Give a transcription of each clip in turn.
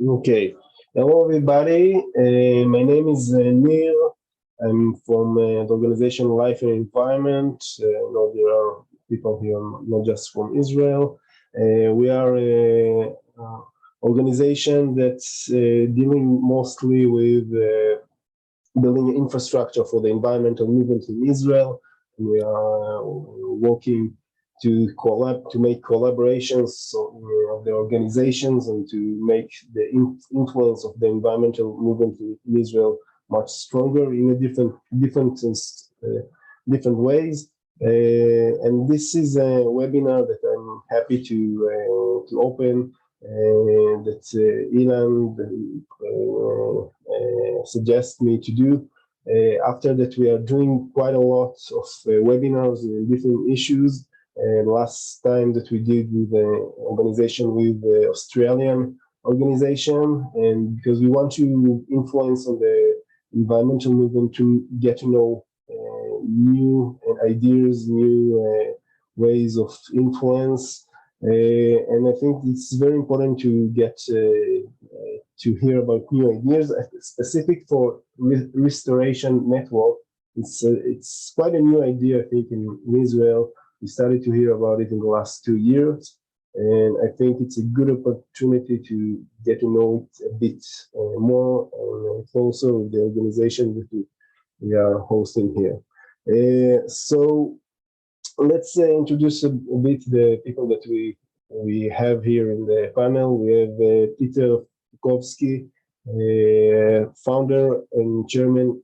Okay. Hello, everybody. My name is Nir. I'm from the organization Life and Environment. I know there are people here not just from Israel. We are an organization that's dealing mostly with building infrastructure for the environmental movement in Israel. We are working to make collaborations of the organizations and to make the influence of the environmental movement in Israel much stronger in a different ways. And this is a webinar that I'm happy to open. That Ilan suggests me to do. After that, we are doing quite a lot of webinars in different issues. Last time that we did with the organization with the Australian organization, and because we want to influence on the environmental movement to get to know new ideas, new ways of influence. And I think it's very important to get to hear about new ideas. Specific for restoration network, it's quite a new idea, I think, in Israel. We started to hear about it in the last 2 years, and I think it's a good opportunity to get to know it a bit more and closer with the organization that we are hosting here. So let's introduce a bit the people that we have here in the panel. We have Peter Fiakovski, founder and chairman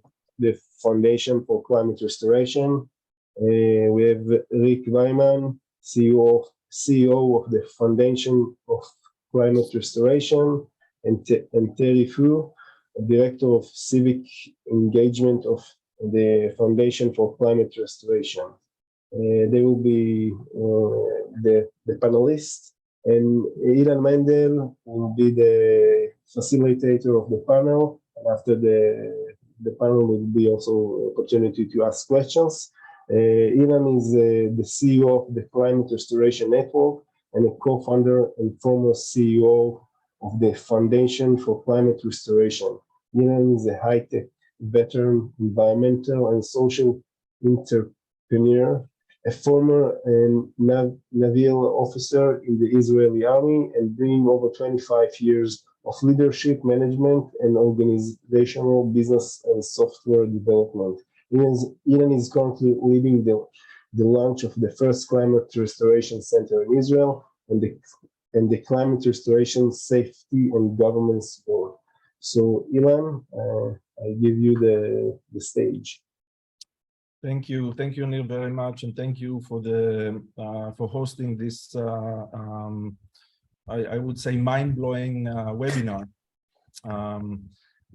of the Foundation for Climate Restoration. We have Rick Wayman, CEO of the Foundation of Climate Restoration, and Terry Fu, Director of Civic Engagement of the Foundation for Climate Restoration. They will be the panelists, and Ilan Mendel will be the facilitator of the panel. And after the panel will be also opportunity to ask questions. Ilan is the CEO of the Climate Restoration Network and a co-founder and former CEO of the Foundation for Climate Restoration. Ilan is a high-tech veteran, environmental and social entrepreneur, a former naval officer in the Israeli army, and bringing over 25 years of leadership, management, and organizational business and software development. Ilan is currently leading the launch of the first climate restoration center in Israel and the Climate Restoration Safety and Governance Board. So, Ilan, I give you the stage. Thank you, Neil, very much, and thank you for the for hosting this. I would say mind-blowing webinar.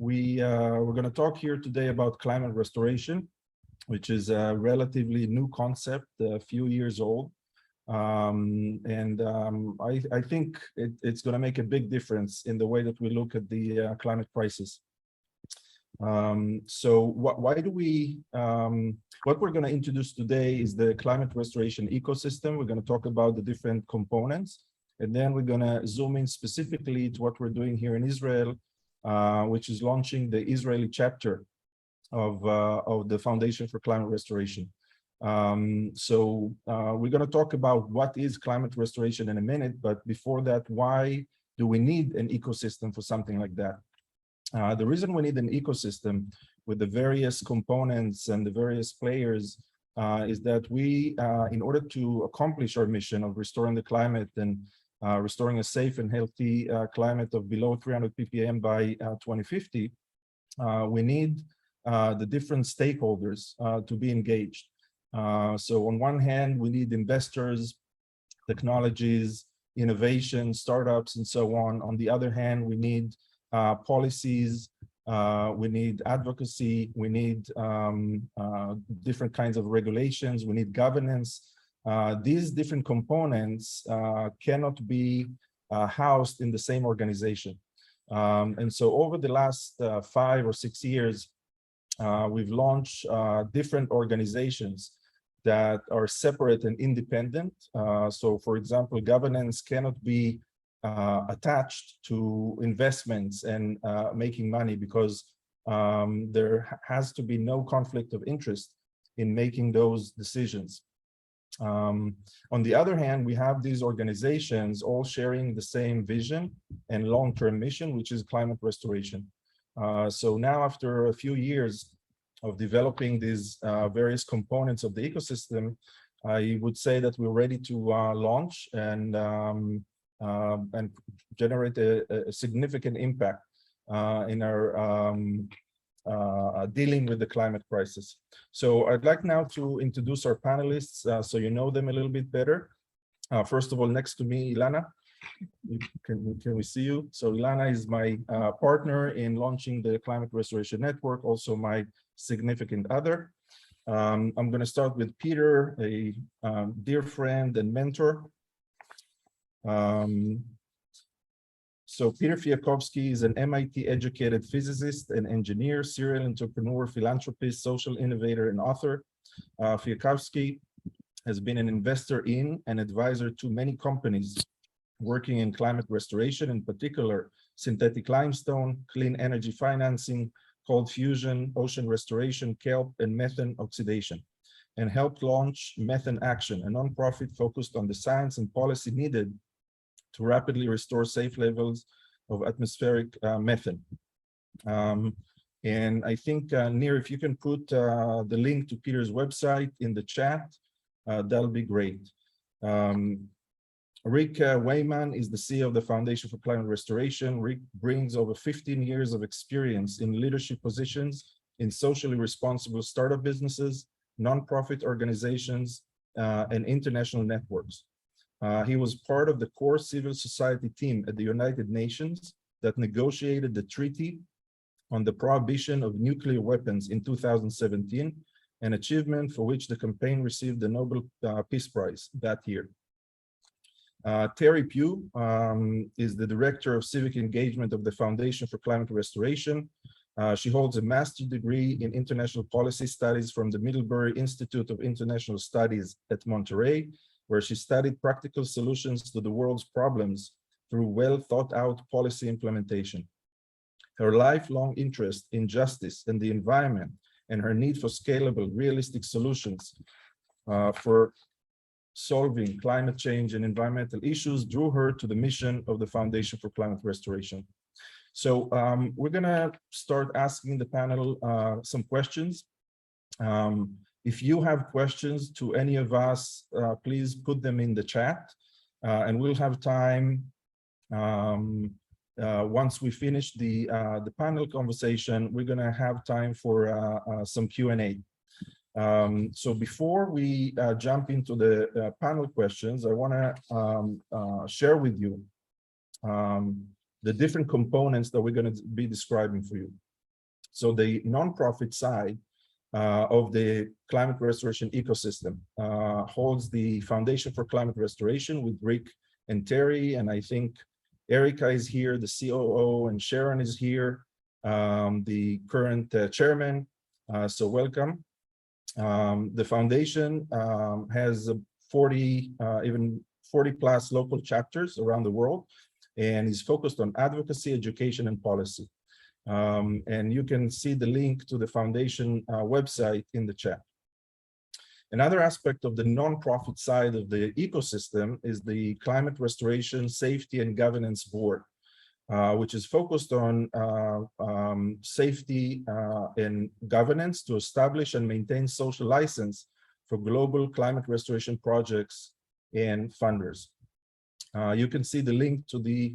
We're going to talk here today about climate restoration, which is a relatively new concept, a few years old. I think it's going to make a big difference in the way that we look at the climate crisis. So why do we, what we're going to introduce today is the climate restoration ecosystem. We're going to talk about the different components, and then we're going to zoom in specifically to what we're doing here in Israel, which is launching the Israeli chapter of the Foundation for Climate Restoration. We're going to talk about what is climate restoration in a minute, but before that, why do we need an ecosystem for something like that? The reason we need an ecosystem with the various components and the various players is that we, in order to accomplish our mission of restoring the climate and restoring a safe and healthy climate of below 300 ppm by 2050, we need the different stakeholders to be engaged. So on one hand, we need investors, technologies, innovation, startups, and so on. On the other hand, we need policies, we need advocacy, we need different kinds of regulations, we need governance. These different components cannot be housed in the same organization. And so over the last 5 or 6 years, we've launched different organizations that are separate and independent. So for example, governance cannot be attached to investments and making money, because there has to be no conflict of interest in making those decisions. On the other hand, we have these organizations all sharing the same vision and long-term mission, which is climate restoration. So now, after a few years of developing these various components of the ecosystem, I would say that we're ready to launch and generate a significant impact in our dealing with the climate crisis. So I'd like now to introduce our panelists so you know them a little bit better. First of all, next to me, Ilana. Can we see you? So Ilana is my partner in launching the Climate Restoration Network, also my significant other. I'm going to start with Peter, a dear friend and mentor. So Peter Fiakovski is an MIT-educated physicist and engineer, serial entrepreneur, philanthropist, social innovator, and author. Fiakovski has been an investor in and advisor to many companies working in climate restoration, in particular synthetic limestone, clean energy financing, cold fusion, ocean restoration, kelp, and methane oxidation, and helped launch Methane Action, a nonprofit focused on the science and policy needed to rapidly restore safe levels of atmospheric methane. And I think, Nir, if you can put the link to Peter's website in the chat, that'll be great. Rick Wayman is the CEO of the Foundation for Climate Restoration. Rick brings over 15 years of experience in leadership positions in socially responsible startup businesses, nonprofit organizations, and international networks. He was part of the core civil society team at the United Nations that negotiated the treaty on the prohibition of nuclear weapons in 2017, an achievement for which the campaign received the Nobel Peace Prize that year. Terry Pugh is the Director of Civic Engagement of the Foundation for Climate Restoration. She holds a master's degree in International Policy Studies from the Middlebury Institute of International Studies at Monterey, where she studied practical solutions to the world's problems through well-thought-out policy implementation. Her lifelong interest in justice and the environment and her need for scalable, realistic solutions for solving climate change and environmental issues drew her to the mission of the Foundation for Climate Restoration. So we're going to start asking the panel some questions. If you have questions to any of us, please put them in the chat, and we'll have time once we finish the panel conversation. We're going to have time for some Q&A. So before we jump into the panel questions, I want to share with you the different components that we're going to be describing for you. So the nonprofit side of the climate restoration ecosystem holds the Foundation for Climate Restoration with Rick and Terry, and I think Erica is here, the COO, and Sharon is here, the current chairman, so welcome. The foundation has 40, even 40 plus local chapters around the world, and is focused on advocacy, education, and policy. And you can see the link to the foundation website in the chat. Another aspect of the nonprofit side of the ecosystem is the Climate Restoration Safety and Governance Board, which is focused on safety and governance to establish and maintain social license for global climate restoration projects and funders. You can see the link to the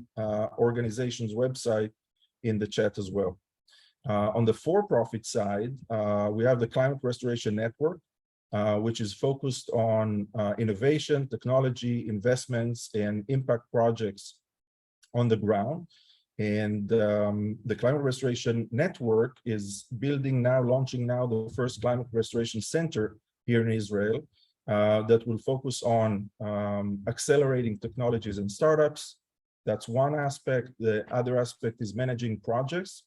organization's website in the chat as well. On the for-profit side, we have the Climate Restoration Network, which is focused on innovation, technology, investments, and impact projects on the ground. And the Climate Restoration Network is launching now the first Climate Restoration Center here in Israel that will focus on accelerating technologies and startups. That's one aspect. The other aspect is managing projects.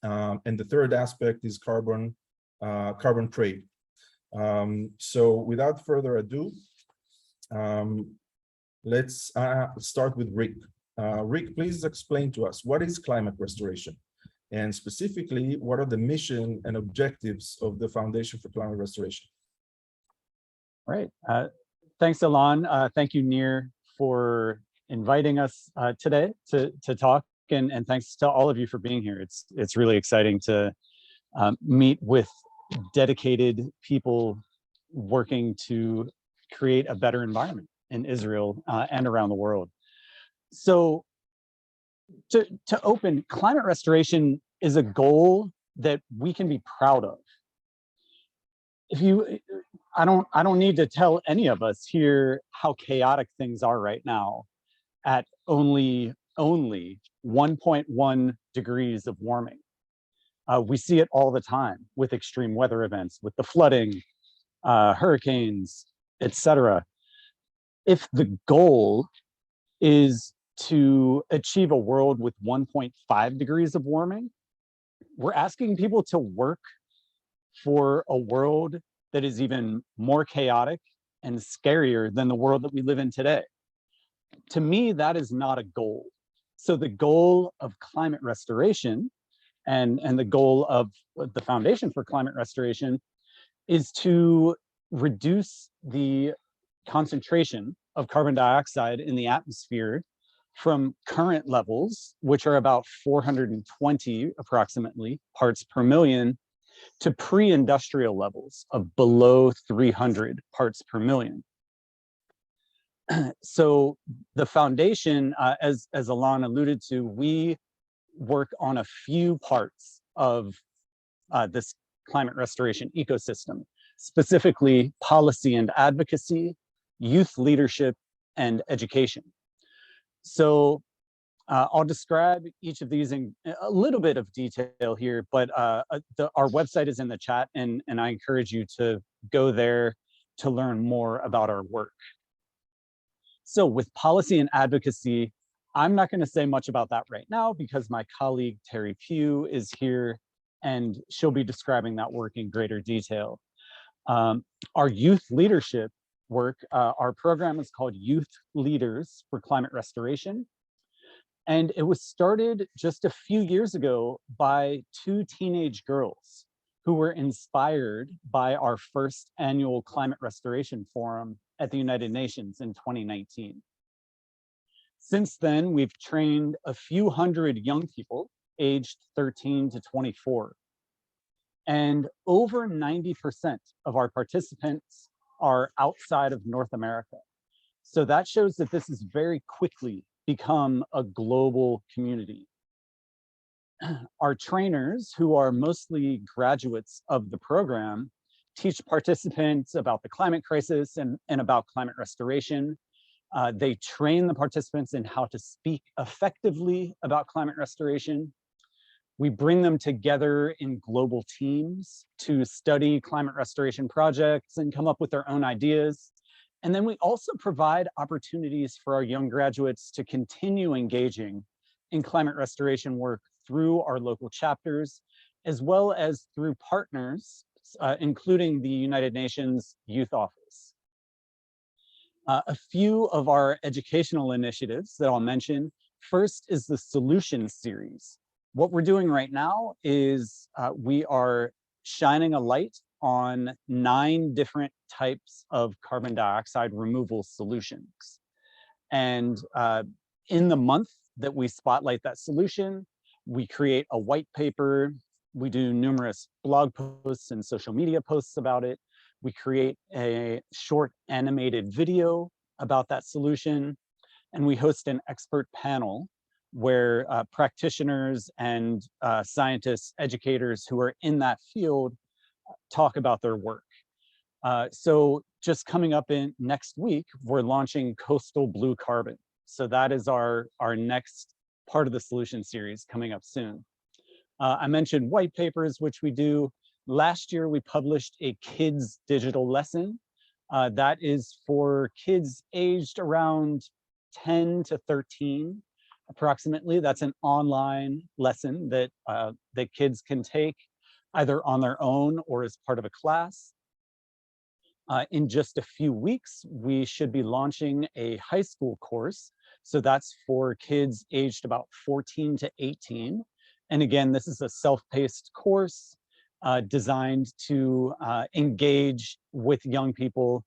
And the third aspect is carbon trade. So without further ado, let's start with Rick. Rick, please explain to us, what is climate restoration? And specifically, what are the mission and objectives of the Foundation for Climate Restoration? Right. Thanks, Alon. Thank you, Nir, for inviting us today to talk, and thanks to all of you for being here. It's really exciting to meet with dedicated people working to create a better environment in Israel and around the world. So to open, climate restoration is a goal that we can be proud of. I don't need to tell any of us here how chaotic things are right now at only 1.1 degrees of warming. We see it all the time with extreme weather events, with the flooding, hurricanes, etc. If the goal is to achieve a world with 1.5 degrees of warming, we're asking people to work for a world that is even more chaotic and scarier than the world that we live in today. To me, that is not a goal. So the goal of climate restoration and the goal of the Foundation for Climate Restoration is to reduce the concentration of carbon dioxide in the atmosphere from current levels, which are about 420 approximately parts per million, to pre-industrial levels of below 300 parts per million. So the foundation, as Alon alluded to, we work on a few parts of this climate restoration ecosystem, specifically policy and advocacy, youth leadership, and education. So I'll describe each of these in a little bit of detail here, but our website is in the chat, and I encourage you to go there to learn more about our work. So with policy and advocacy, I'm not going to say much about that right now because my colleague Terry Pugh is here and she'll be describing that work in greater detail. Our youth leadership work, our program is called Youth Leaders for Climate Restoration. And it was started just a few years ago by two teenage girls who were inspired by our first annual Climate Restoration Forum at the United Nations in 2019. Since then, we've trained a few hundred young people aged 13 to 24. And over 90% of our participants are outside of North America. So that shows that this has very quickly become a global community. Our trainers, who are mostly graduates of the program, teach participants about the climate crisis and about climate restoration. They train the participants in how to speak effectively about climate restoration. We bring them together in global teams to study climate restoration projects and come up with their own ideas. And then we also provide opportunities for our young graduates to continue engaging in climate restoration work through our local chapters, as well as through partners, including the United Nations Youth Office. A few of our educational initiatives that I'll mention. First is the Solutions Series. What we're doing right now is we are shining a light on 9 different types of carbon dioxide removal solutions. And in the month that we spotlight that solution, we create a white paper, we do numerous blog posts and social media posts about it. We create a short animated video about that solution, and we host an expert panel where practitioners and scientists, educators who are in that field talk about their work. So just coming up in next week, we're launching Coastal Blue Carbon. So that is our next part of the solution series coming up soon. I mentioned white papers, which we do. Last year, we published a kids digital lesson. That is for kids aged around 10 to 13, approximately. That's an online lesson that, that kids can take either on their own or as part of a class. In just a few weeks, we should be launching a high school course So that's for kids aged about 14 to 18. And again, this is a self-paced course designed to engage with young people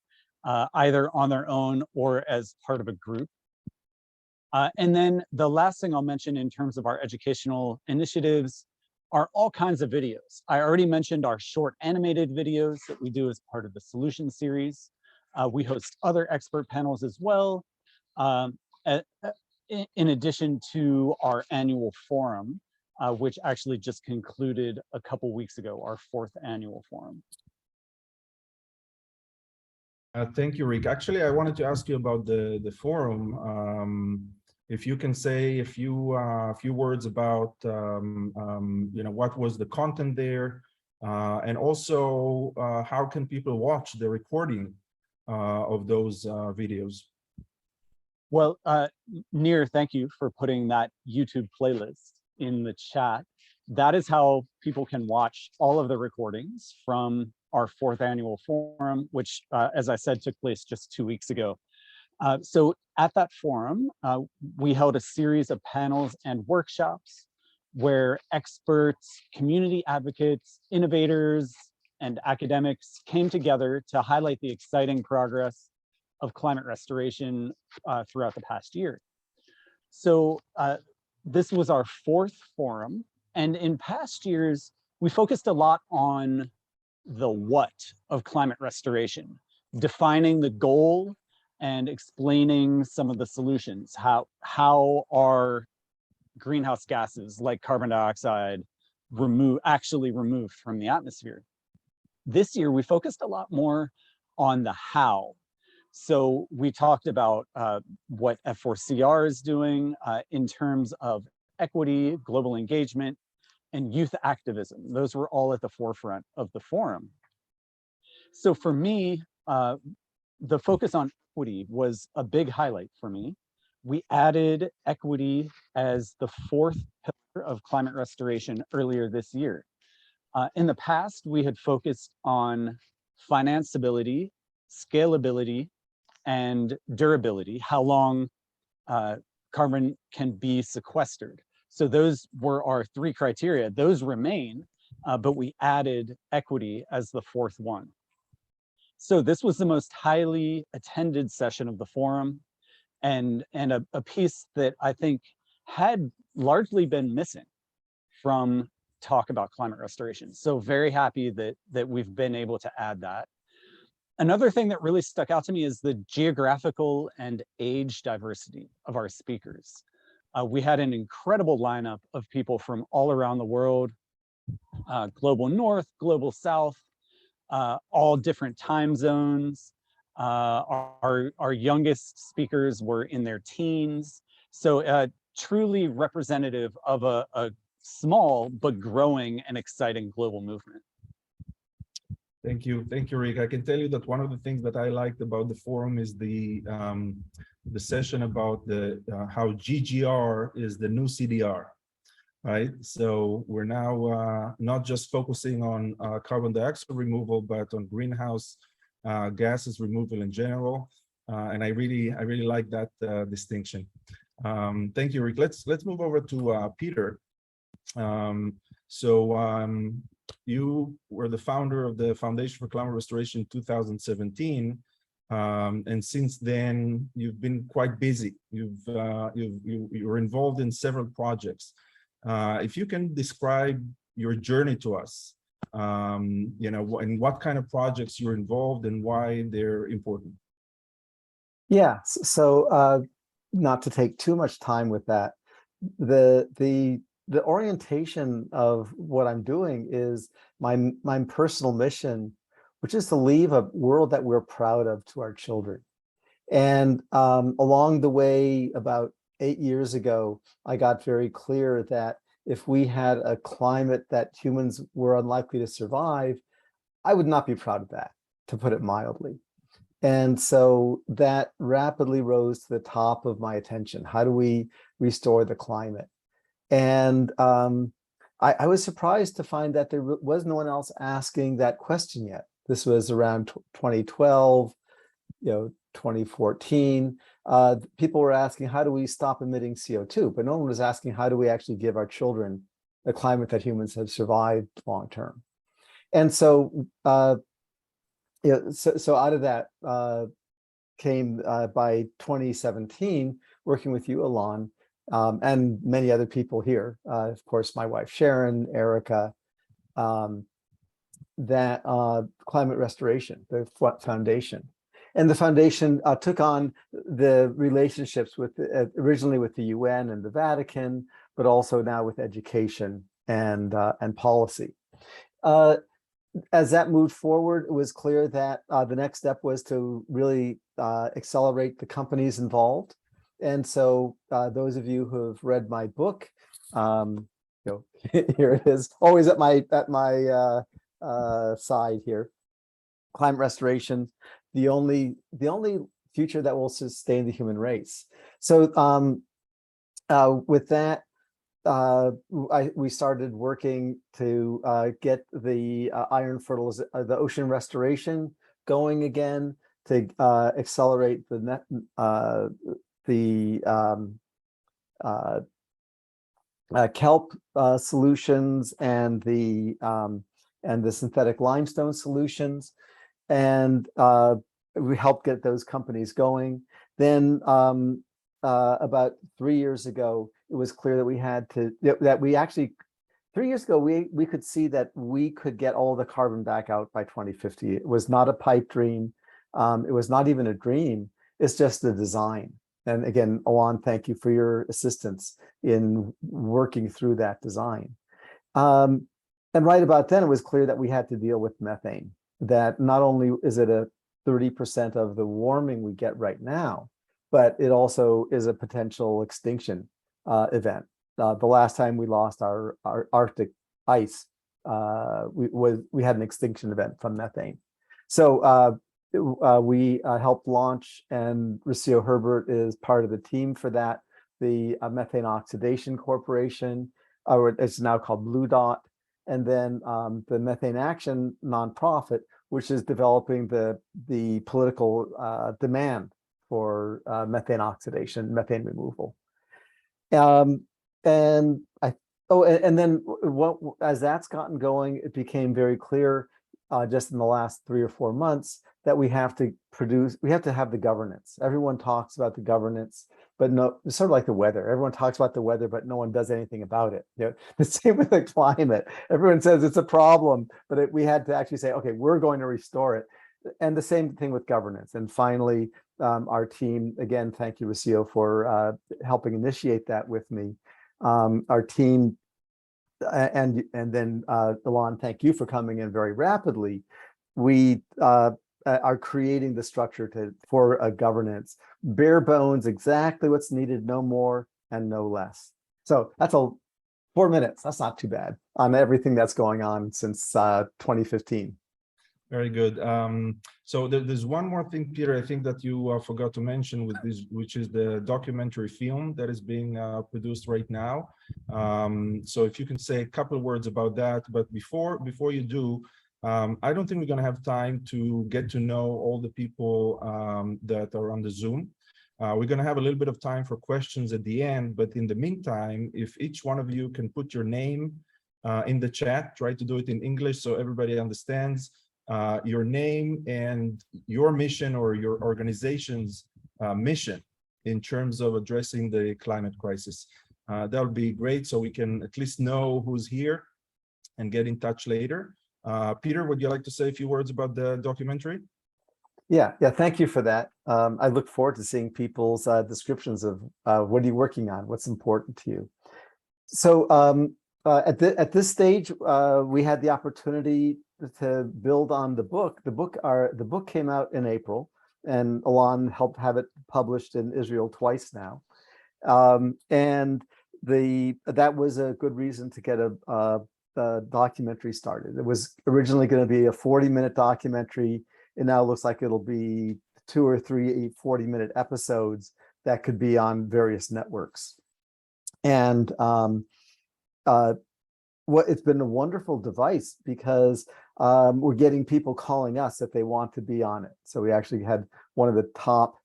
either on their own or as part of a group. And then the last thing I'll mention in terms of our educational initiatives are all kinds of videos. I already mentioned our short animated videos that we do as part of the solution series. We host other expert panels as well, in addition to our annual forum, which actually just concluded a couple weeks ago, our 4th annual forum. Thank you, Rick. Actually, I wanted to ask you about the forum. If you can say a few words about what was the content there, and also how can people watch the recording of those videos? Well, Nir, thank you for putting that YouTube playlist in the chat. That is how people can watch all of the recordings from our 4th annual forum, which, as I said, took place just 2 weeks ago. So at that forum, we held a series of panels and workshops where experts, community advocates, innovators, and academics came together to highlight the exciting progress of climate restoration throughout the past year. So this was our 4th forum, and in past years, we focused a lot on the what of climate restoration, defining the goal and explaining some of the solutions. How are greenhouse gases like carbon dioxide actually removed from the atmosphere? This year, we focused a lot more on the how. So we talked about what F4CR is doing in terms of equity, global engagement, and youth activism. Those were all at the forefront of the forum. So for me, the focus on equity was a big highlight for me. We added equity as the 4th pillar of climate restoration earlier this year. In the past, we had focused on financeability, scalability, and durability, how long carbon can be sequestered. So those were our 3 criteria. Those remain, but we added equity as the 4th one. So this was the most highly attended session of the forum, and a piece that I think had largely been missing from talk about climate restoration. So very happy that we've been able to add that. Another thing that really stuck out to me is the geographical and age diversity of our speakers. We had an incredible lineup of people from all around the world, global north, global south, all different time zones. Our youngest speakers were in their teens. So truly representative of a small but growing and exciting global movement. Thank you, Rick. I can tell you that one of the things that I liked about the forum is the session about how GGR is the new CDR, right? So we're now not just focusing on carbon dioxide removal, but on greenhouse gases removal in general, and I really like that distinction. Thank you, Rick. Let's move over to Peter. You were the founder of the Foundation for Climate Restoration in 2017, and since then you've been quite busy. You're involved in several projects. If you can describe your journey to us, and what kind of projects you're involved and why they're important. Yeah, so not to take too much time with that, the orientation of what I'm doing is my personal mission, which is to leave a world that we're proud of to our children. And along the way, about 8 years ago, I got very clear that if we had a climate that humans were unlikely to survive, I would not be proud of that, to put it mildly. And so that rapidly rose to the top of my attention. How do we restore the climate? And I was surprised to find that there was no one else asking that question yet. This was around 2012, 2014, people were asking, how do we stop emitting CO2? But no one was asking, how do we actually give our children the climate that humans have survived long term? And so, so out of that came by 2017, working with you, Alon, and many other people here, of course, my wife, Sharon, Erica, that climate restoration, the foundation. And the foundation took on the relationships with originally with the UN and the Vatican, but also now with education and policy. As that moved forward, it was clear that the next step was to really accelerate the companies involved. And so those of you who have read my book, you know, here it is, always at my side here, Climate Restoration, the only future that will sustain the human race. So with that, we started working to get the the ocean restoration going again, to accelerate the kelp solutions and the synthetic limestone solutions, and we helped get those companies going. Then about 3 years ago, it was clear that we had to, that we actually, 3 years ago, we could see that we could get all the carbon back out by 2050. It was not a pipe dream. It was not even a dream. It's just the design. And again, Alon, thank you for your assistance in working through that design. And right about then, it was clear that we had to deal with methane, that not only is it a 30% of the warming we get right now, but it also is a potential extinction event. The last time we lost our Arctic ice, we had an extinction event from methane. So we helped launch, and Rocio Herbert is part of the team for that, the Methane Oxidation Corporation, it's now called Blue Dot, and then the Methane Action nonprofit, which is developing the political demand for methane oxidation, methane removal. And then as that's gotten going, it became very clear just in the last 3 or 4 months that we have to have the governance. Everyone talks about the governance, but no, it's sort of like the weather. Everyone talks about the weather, but no one does anything about it. You know, the same with the climate. Everyone says it's a problem, but we had to actually say, okay, we're going to restore it. And the same thing with governance. And finally, our team, again, thank you, Rocio, for helping initiate that with me. Our team, and then Alon, thank you for coming in very rapidly. We are creating the structure for a governance, bare bones, exactly what's needed, no more and no less. So that's 4 minutes. That's not too bad on everything that's going on since 2015. Very good. So there's one more thing, Peter, I think that you forgot to mention with this, which is the documentary film that is being produced right now. So if you can say a couple of words about that, but before you do, I don't think we're going to have time to get to know all the people that are on the Zoom. We're going to have a little bit of time for questions at the end, but in the meantime, if each one of you can put your name in the chat, try to do it in English so everybody understands your name and your mission or your organization's mission in terms of addressing the climate crisis. That would be great, so we can at least know who's here and get in touch later. Peter, would you like to say a few words about the documentary? Yeah, thank you for that. I look forward to seeing people's descriptions of what are you working on, what's important to you. So at this stage, we had the opportunity to build on the book. The book came out in April, and Alon helped have it published in Israel twice now. And that was a good reason to get a documentary started. It was originally going to be a 40-minute documentary. It now looks like it'll be 2 or 3 40-minute episodes that could be on various networks. And it's been a wonderful device because we're getting people calling us that they want to be on it. So we actually had one of the top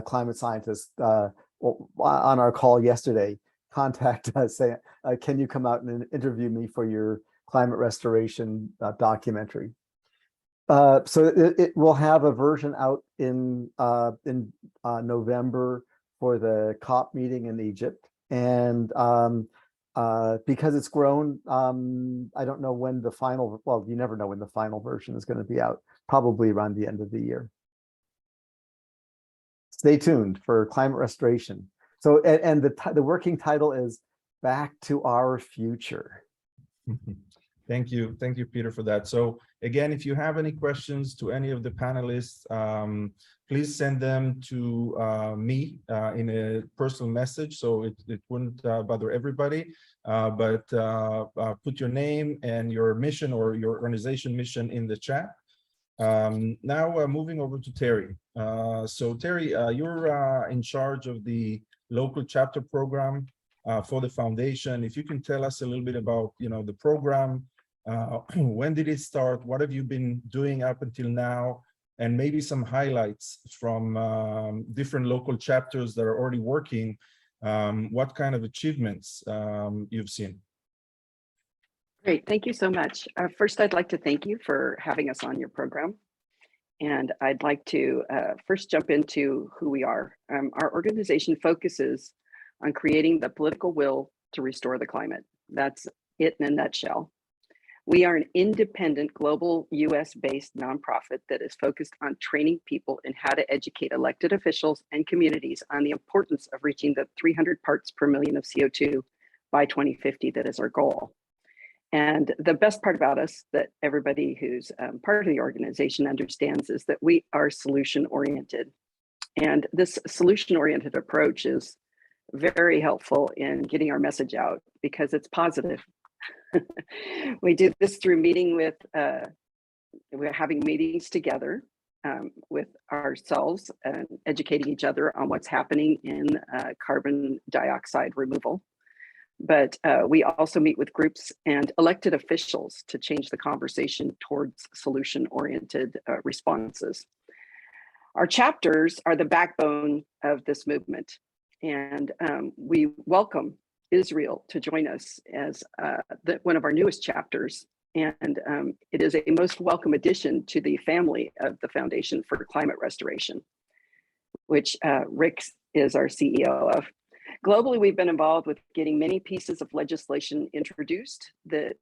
climate scientists on our call yesterday contact us saying, can you come out and interview me for your climate restoration documentary? So it will have a version out in November for the COP meeting in Egypt. And because it's grown, I don't know when the final, well, you never know when the final version is going to be out, probably around the end of the year. Stay tuned for climate restoration. So, and the working title is Back to Our Future. Thank you, Peter, for that. So again, if you have any questions to any of the panelists, please send them to me in a personal message, so it wouldn't bother everybody. But put your name and your mission or your organization mission in the chat. Now moving over to Terry. So Terry, you're in charge of the local chapter program for the foundation. If you can tell us a little bit about, the program, when did it start? What have you been doing up until now? And maybe some highlights from different local chapters that are already working. What kind of achievements you've seen? Great, thank you so much. First, I'd like to thank you for having us on your program. And I'd like to first jump into who we are. Our organization focuses on creating the political will to restore the climate. That's it in a nutshell. We are an independent, global, US-based nonprofit that is focused on training people in how to educate elected officials and communities on the importance of reaching the 300 parts per million of CO2 by 2050. That is our goal. And the best part about us that everybody who's part of the organization understands is that we are solution-oriented. And this solution-oriented approach is very helpful in getting our message out because it's positive. We do this through meeting with, we're having meetings together with ourselves and educating each other on what's happening in carbon dioxide removal. But we also meet with groups and elected officials to change the conversation towards solution-oriented responses. Our chapters are the backbone of this movement, and we welcome Israel to join us as one of our newest chapters. And it is a most welcome addition to the family of the Foundation for Climate Restoration, which Rick is our CEO of. Globally, we've been involved with getting many pieces of legislation introduced that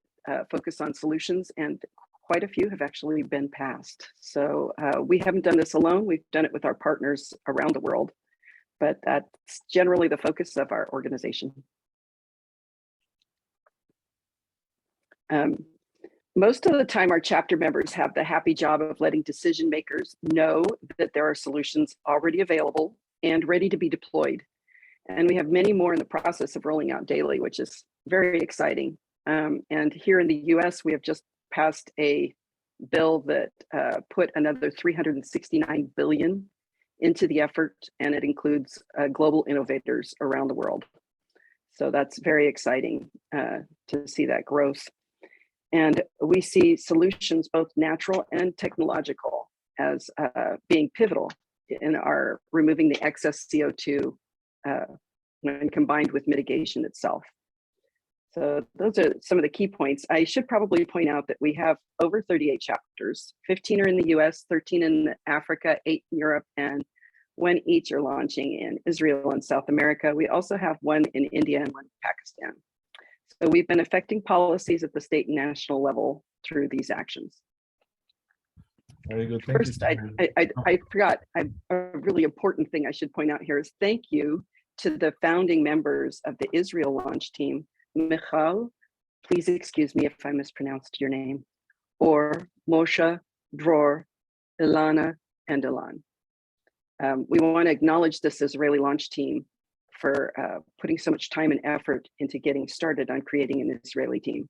focus on solutions, and quite a few have actually been passed. So we haven't done this alone. We've done it with our partners around the world, but that's generally the focus of our organization. Most of the time, our chapter members have the happy job of letting decision makers know that there are solutions already available and ready to be deployed. And we have many more in the process of rolling out daily, which is very exciting. And here in the US, we have just passed a bill that put another $369 billion into the effort, and it includes global innovators around the world. So that's very exciting to see that growth. And we see solutions, both natural and technological, as being pivotal in our removing the excess CO2 when combined with mitigation itself. So those are some of the key points. I should probably point out that we have over 38 chapters. 15 are in the US, 13 in Africa, 8 in Europe, and 1 each are launching in Israel and South America. We also have 1 in India and 1 in Pakistan. So we've been affecting policies at the state and national level through these actions. Very good. Thank First, you. I forgot a really important thing I should point out here is thank you to the founding members of the Israel launch team, Michal, please excuse me if I mispronounced your name, or Moshe, Dror, Ilana, and Ilan. We want to acknowledge this Israeli launch team for putting so much time and effort into getting started on creating an Israeli team.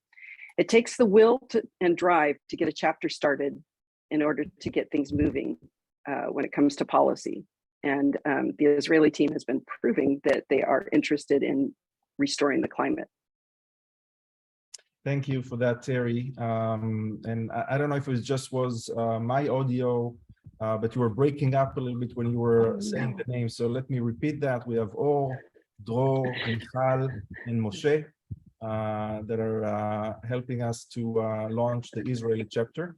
It takes the will and drive to get a chapter started in order to get things moving when it comes to policy. And the Israeli team has been proving that they are interested in restoring the climate. Thank you for that, Terry. And I don't know if it was my audio but you were breaking up a little bit when you were saying the name. So let me repeat that. We have Or, Dror, Michal, and Moshe that are helping us to launch the Israeli chapter.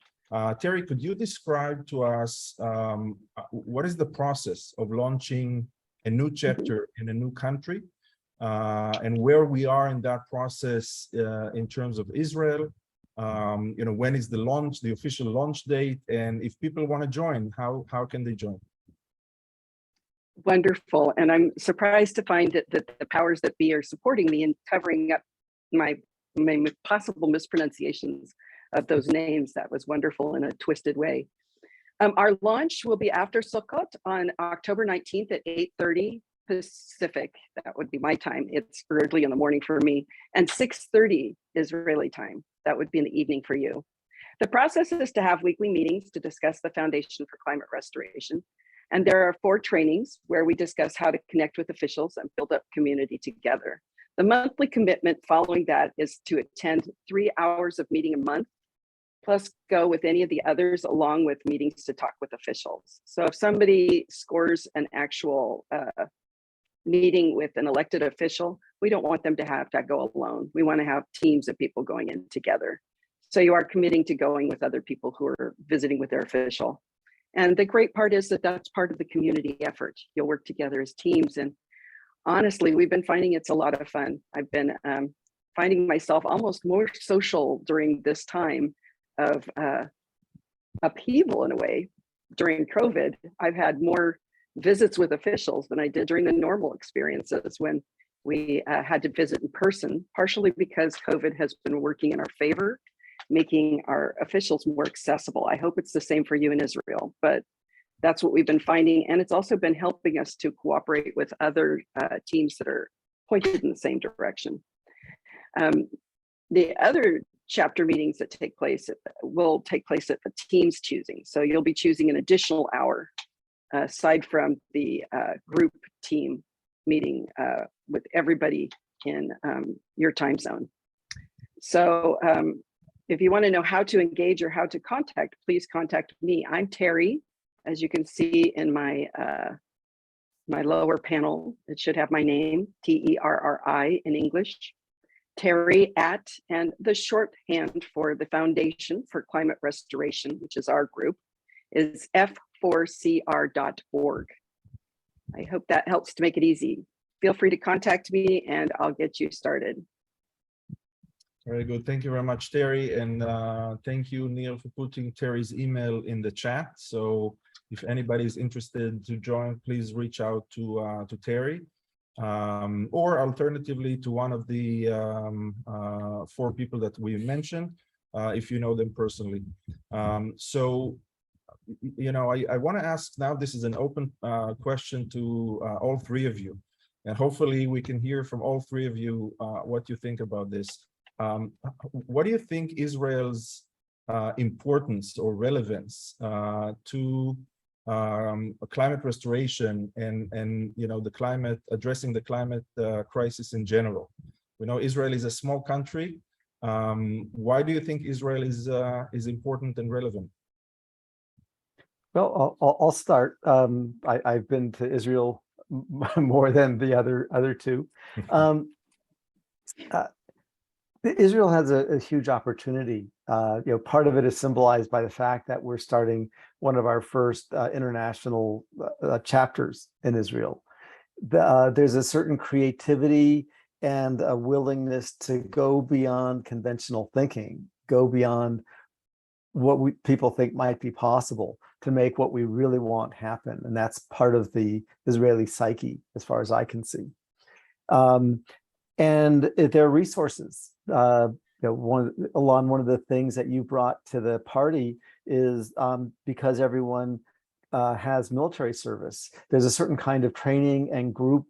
Terry, could you describe to us what is the process of launching a new chapter in a new country, and where we are in that process in terms of Israel? When is the launch, the official launch date, and if people want to join, how can they join? Wonderful. And I'm surprised to find that the powers that be are supporting me in covering up my possible mispronunciations of those names. That was wonderful in a twisted way. Our launch will be after Sukkot on October 19th at 8:30 Pacific. That would be my time. It's early in the morning for me, and 6:30 Israeli time. That would be in the evening for you. The process is to have weekly meetings to discuss the Foundation for Climate Restoration. And there are 4 trainings where we discuss how to connect with officials and build up community together. The monthly commitment following that is to attend 3 hours of meeting a month, plus go with any of the others along with meetings to talk with officials. So if somebody scores an actual meeting with an elected official, we don't want them to have to go alone. We want to have teams of people going in together. So you are committing to going with other people who are visiting with their official. And the great part is that that's part of the community effort. You'll work together as teams. And honestly, we've been finding it's a lot of fun. I've been finding myself almost more social during this time of upheaval in a way. During COVID, I've had more visits with officials than I did during the normal experiences when we had to visit in person, partially because COVID has been working in our favor, making our officials more accessible. I hope it's the same for you in Israel, but that's what we've been finding. And it's also been helping us to cooperate with other teams that are pointed in the same direction. The other chapter meetings that will take place at the team's choosing. So you'll be choosing an additional hour aside from the group team meeting with everybody in your time zone. So if you want to know how to engage or how to contact, please contact me. I'm Terry, as you can see in my my lower panel. It should have my name, Terri in English. Terry at, and the shorthand for the Foundation for Climate Restoration, which is our group, is F4CR.org. I hope that helps to make it easy. Feel free to contact me and I'll get you started. Very good. Thank you very much, Terry. And thank you, Neil, for putting Terry's email in the chat. So if anybody is interested to join, please reach out to Terry. Or alternatively to one of the 4 people that we mentioned, if you know them personally. So, I want to ask now, this is an open question to all 3 of you, and hopefully we can hear from all 3 of you what you think about this. What do you think Israel's importance or relevance to climate restoration and addressing the climate crisis in general? We know Israel is a small country. Why do you think Israel is important and relevant? Well, I'll start. I've been to Israel more than the other 2. Israel has a huge opportunity. Part of it is symbolized by the fact that we're starting one of our first international chapters in Israel. There's a certain creativity and a willingness to go beyond conventional thinking, go beyond what people think might be possible to make what we really want happen. And that's part of the Israeli psyche, as far as I can see. And there are resources. One of the things that you brought to the party is because everyone has military service, there's a certain kind of training and group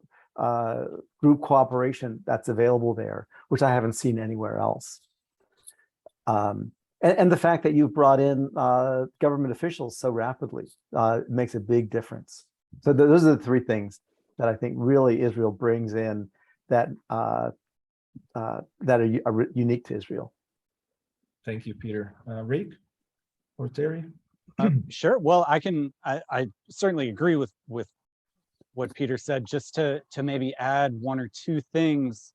cooperation that's available there, which I haven't seen anywhere else. And the fact that you've brought in government officials so rapidly makes a big difference. So those are the 3 things that I think really Israel brings in that that are unique to Israel. Thank you, Peter. Rick or Terry? Sure. Well, I certainly agree with what Peter said. Just to maybe add one or two things.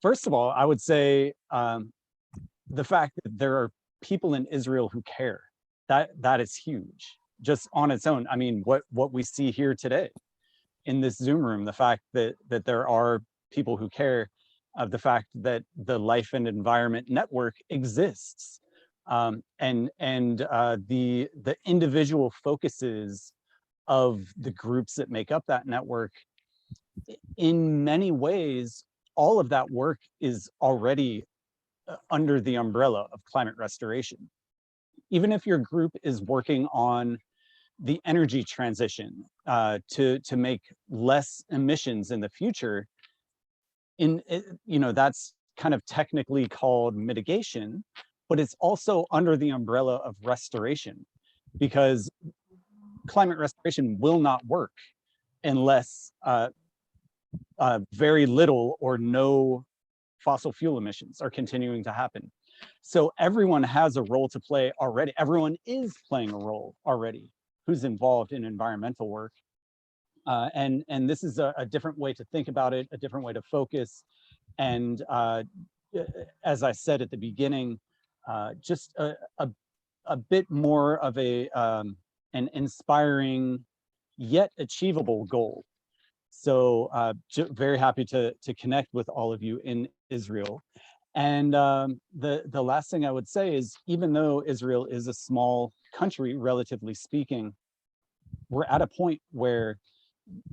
First of all, I would say the fact that there are people in Israel who care, that is huge, just on its own. I mean, what we see here today in this Zoom room, the fact that there are people who care, of the fact that the Life and Environment Network exists, and the individual focuses of the groups that make up that network. In many ways, all of that work is already under the umbrella of climate restoration. Even if your group is working on the energy transition to make less emissions in the future, that's kind of technically called mitigation, but it's also under the umbrella of restoration, because climate restoration will not work unless very little or no fossil fuel emissions are continuing to happen. So everyone has a role to play already. Everyone is playing a role already who's involved in environmental work. And this is a different way to think about it, a different way to focus. And as I said at the beginning, just a bit more of an inspiring yet achievable goal. So very happy to connect with all of you in Israel. And the last thing I would say is, even though Israel is a small country, relatively speaking, we're at a point where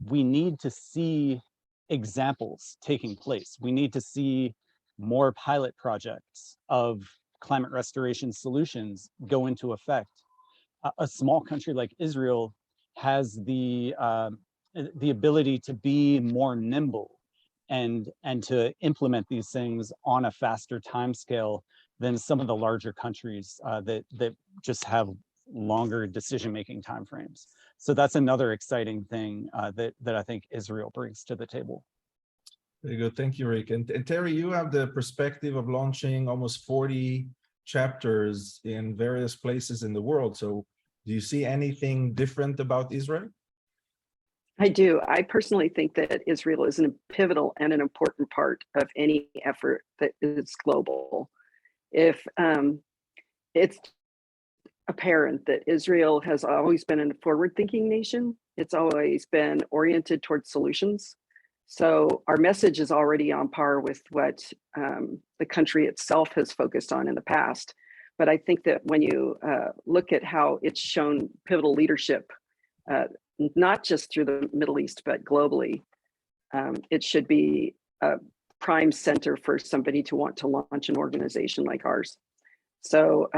we need to see examples taking place. We need to see more pilot projects of climate restoration solutions go into effect. A small country like Israel has the ability to be more nimble and to implement these things on a faster timescale than some of the larger countries that just have longer decision-making timeframes. So that's another exciting thing that I think Israel brings to the table. Very good, thank you, Rick. And Terry, you have the perspective of launching almost 40 chapters in various places in the world. So do you see anything different about Israel? I do. I personally think that Israel is a pivotal and an important part of any effort that is global. If it's apparent that Israel has always been a forward-thinking nation, it's always been oriented towards solutions. So our message is already on par with what the country itself has focused on in the past. But I think that when you look at how it's shown pivotal leadership, not just through the Middle East, but globally, it should be a prime center for somebody to want to launch an organization like ours. So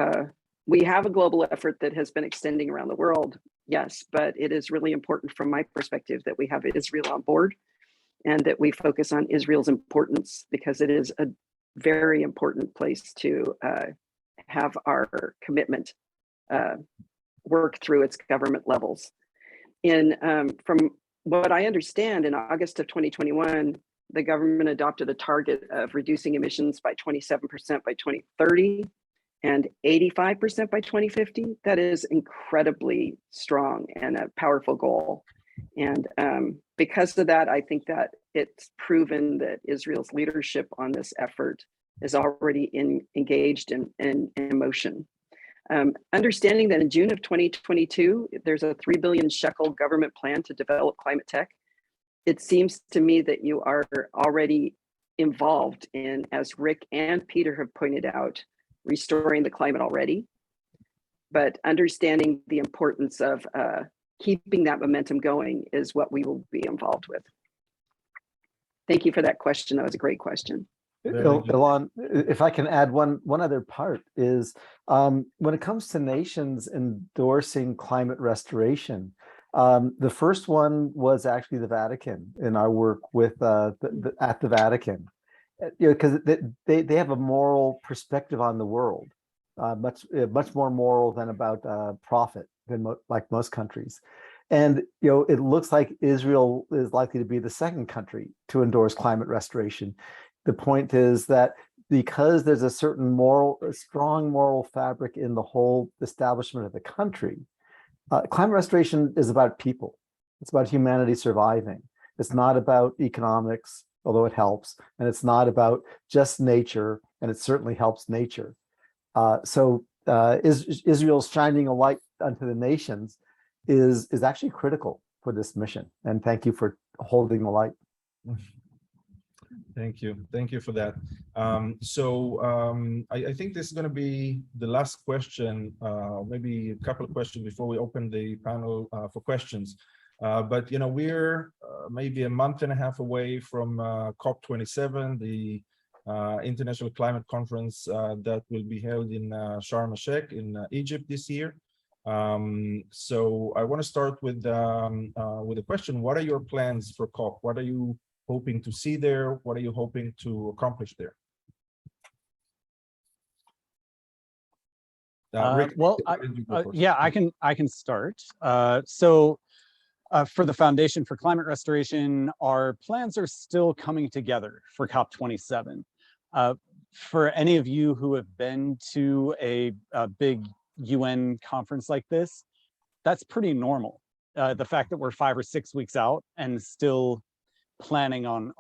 we have a global effort that has been extending around the world, yes, but it is really important from my perspective that we have Israel on board and that we focus on Israel's importance, because it is a very important place to have our commitment work through its government levels. From what I understand, in August of 2021, the government adopted a target of reducing emissions by 27% by 2030 and 85% by 2050. That is incredibly strong and a powerful goal. And because of that, I think that it's proven that Israel's leadership on this effort is already engaged in motion. Understanding that in June of 2022, there's a 3 billion shekel government plan to develop climate tech. It seems to me that you are already involved in, as Rick and Peter have pointed out, restoring the climate already. But understanding the importance of keeping that momentum going is what we will be involved with. Thank you for that question. That was a great question. Ilan, if I can add one other part is, when it comes to nations endorsing climate restoration, the first one was actually the Vatican in our work with at the Vatican, because they have a moral perspective on the world, much more moral than about profit than like most countries. And it looks like Israel is likely to be the second country to endorse climate restoration. The point is that because there's a certain a strong moral fabric in the whole establishment of the country, climate restoration is about people. It's about humanity surviving. It's not about economics, although it helps, and it's not about just nature, and it certainly helps nature. Israel's shining a light unto the nations is actually critical for this mission. And thank you for holding the light. Thank you for that. I think this is going to be the last question, maybe a couple of questions before we open the panel for questions. But you know, we're maybe a month and a half away from COP27, the International Climate Conference that will be held in Sharm el-Sheikh in Egypt this year. So I want to start with a question. What are your plans for COP? What are you hoping to see there? What are you hoping to accomplish there? Rick, well, yeah, I can start. For the Foundation for Climate Restoration, our plans are still coming together for COP27. For any of you who have been to a big UN conference like this, that's pretty normal. The fact that we're 5 or 6 weeks out and still planning on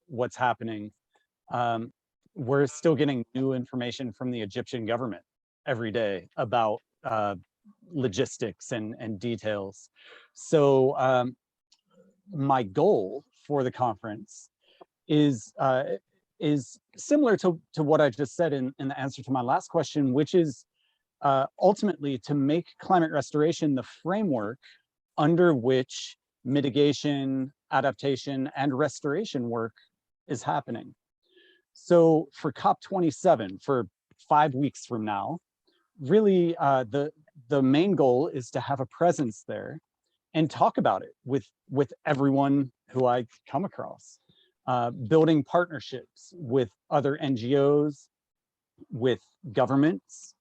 what's happening. We're still getting new information from the Egyptian government every day about logistics and details. So my goal for the conference is similar to what I just said in the answer to my last question, which is ultimately to make climate restoration the framework under which mitigation, adaptation, and restoration work is happening. So for COP27, for 5 weeks from now, really the main goal is to have a presence there and talk about it with everyone who I come across, building partnerships with other NGOs, with governments,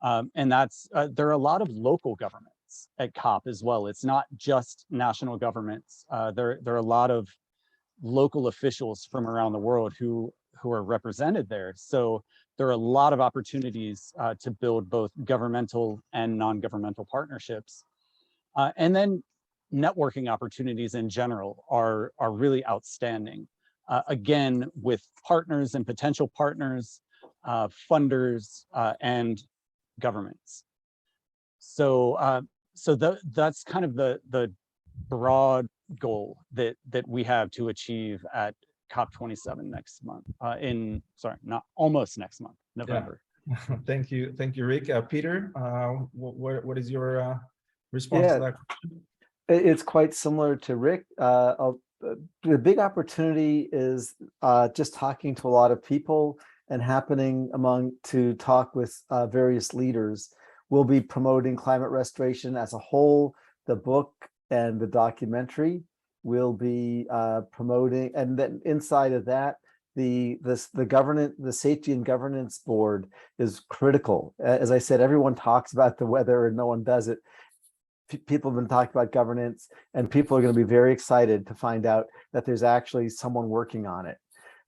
and there are a lot of local governments at COP as well. It's not just national governments. There are a lot of local officials from around the world who are represented there. So there are a lot of opportunities to build both governmental and non-governmental partnerships. And then networking opportunities in general are really outstanding. Again, with partners and potential partners, funders, and governments. So that's kind of the broad goal that we have to achieve at COP27 next month. Almost next month, November. Yeah. Thank you, Rick. Peter, what is your response to that question? It's quite similar to Rick. The big opportunity is just talking to a lot of people and happening to talk with various leaders. We'll be promoting climate restoration as a whole, the book and the documentary. We'll be promoting, and then inside of that, the safety and governance board is critical. As I said, everyone talks about the weather and no one does it. People have been talking about governance, and people are going to be very excited to find out that there's actually someone working on it.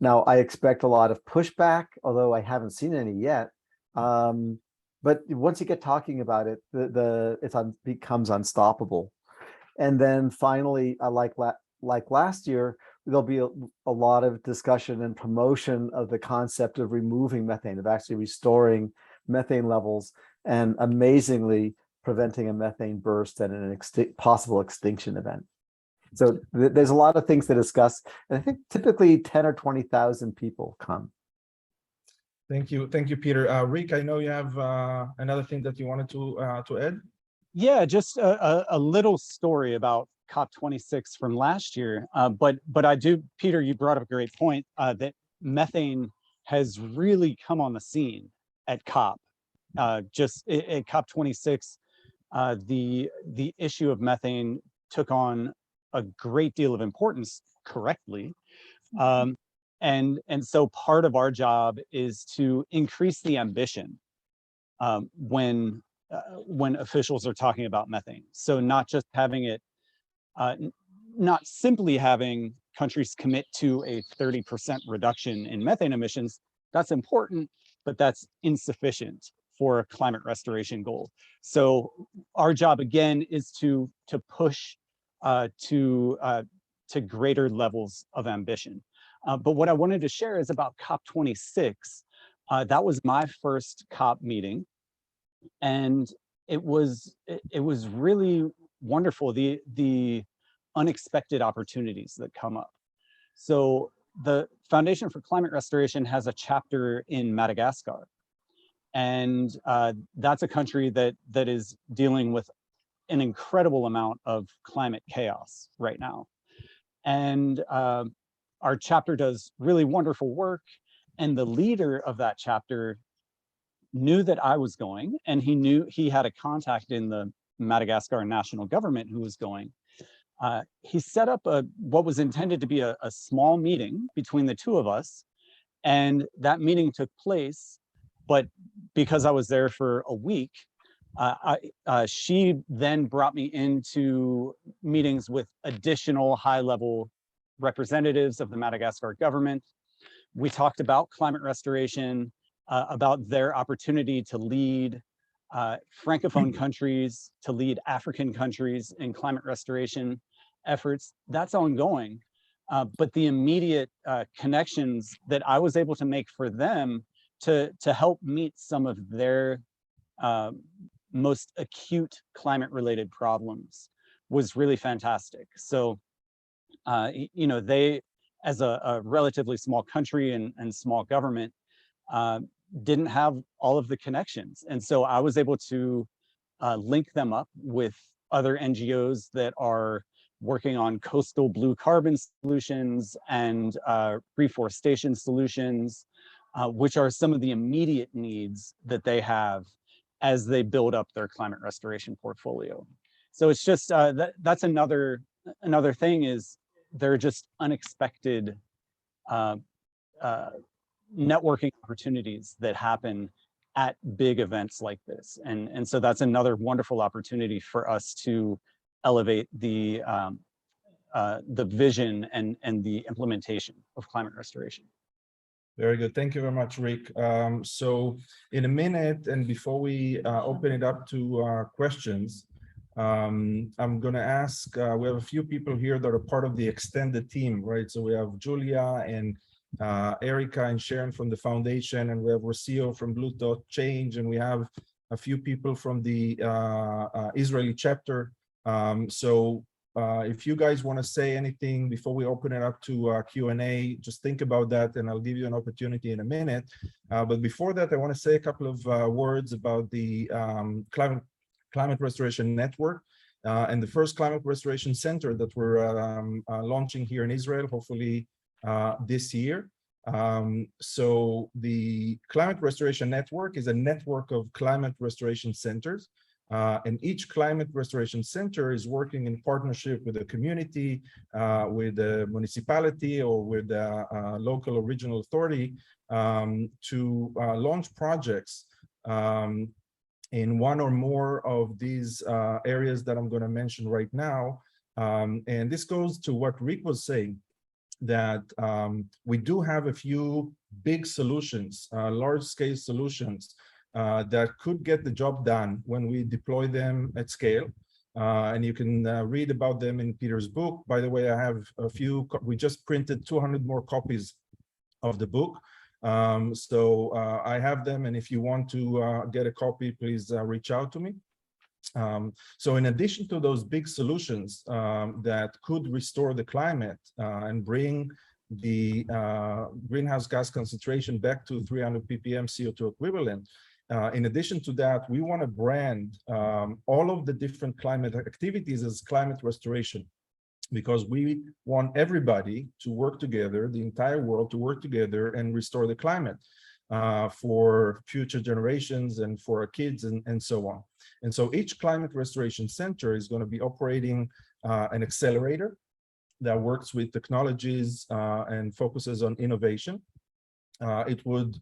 Now, I expect a lot of pushback, although I haven't seen any yet. But once you get talking about it, it becomes unstoppable. And then finally, like last year, there'll be a lot of discussion and promotion of the concept of removing methane, of actually restoring methane levels, and amazingly preventing a methane burst and an possible extinction event. So there's a lot of things to discuss. And I think typically 10 or 20,000 people come. Thank you, Peter. Rick, I know you have another thing that you wanted to add. Yeah, just a little story about COP26 from last year. But I do, Peter, you brought up a great point that methane has really come on the scene at COP. Just at COP26, the issue of methane took on a great deal of importance, correctly. And so part of our job is to increase the ambition when officials are talking about methane. So not just having it, not simply having countries commit to a 30% reduction in methane emissions. that's important, but that's insufficient for a climate restoration goal. So our job again is to push to greater levels of ambition. But what I wanted to share is about COP26. That was my first COP meeting, and it was really wonderful, the unexpected opportunities that come up. So the Foundation for Climate Restoration has a chapter in Madagascar, and that's a country that is dealing with an incredible amount of climate chaos right now. And our chapter does really wonderful work, and the leader of that chapter knew that I was going, and he knew he had a contact in the Madagascar national government who was going. He set up what was intended to be a small meeting between the two of us, and that meeting took place. But because I was there for a week, she then brought me into meetings with additional high-level representatives of the Madagascar government. We talked about climate restoration, about their opportunity to lead Francophone countries, to lead African countries in climate restoration efforts. That's ongoing. But the immediate connections that I was able to make for them to help meet some of their most acute climate-related problems was really fantastic. So, you know, they, as a relatively small country and small government, didn't have all of the connections. And so I was able to link them up with other NGOs that are working on coastal blue carbon solutions and reforestation solutions, which are some of the immediate needs that they have as they build up their climate restoration portfolio. So it's just, that's another thing, is there are just unexpected networking opportunities that happen at big events like this. And so that's another wonderful opportunity for us to elevate the vision and the implementation of climate restoration. Very good. Thank you very much, Rick. So in a minute, and before we open it up to questions, I'm going to ask, we have a few people here that are part of the extended team, right? So we have Julia and Erica and Sharon from the foundation, and we have Rocio from Blue Dot Change, and we have a few people from the Israeli chapter. If you guys want to say anything before we open it up to Q&A, just think about that, and I'll give you an opportunity in a minute. But before that, I want to say a couple of words about the Climate Restoration Network and the first Climate Restoration Center that we're launching here in Israel, hopefully this year. So the Climate Restoration Network is a network of climate restoration centers. And each climate restoration center is working in partnership with the community, with the municipality, or with the local or regional authority to launch projects in one or more of these areas that I'm going to mention right now. And this goes to what Rick was saying, that we do have a few big solutions, large-scale solutions, that could get the job done when we deploy them at scale. And you can read about them in Peter's book. By the way, I have a few, we just printed 200 more copies of the book. So I have them, and if you want to get a copy, please reach out to me. So in addition to those big solutions that could restore the climate and bring the greenhouse gas concentration back to 300 ppm CO2 equivalent, in addition to that, we want to brand all of the different climate activities as climate restoration, because we want everybody to work together, the entire world to work together and restore the climate for future generations and for our kids and so on. And so each climate restoration center is going to be operating an accelerator that works with technologies and focuses on innovation. It would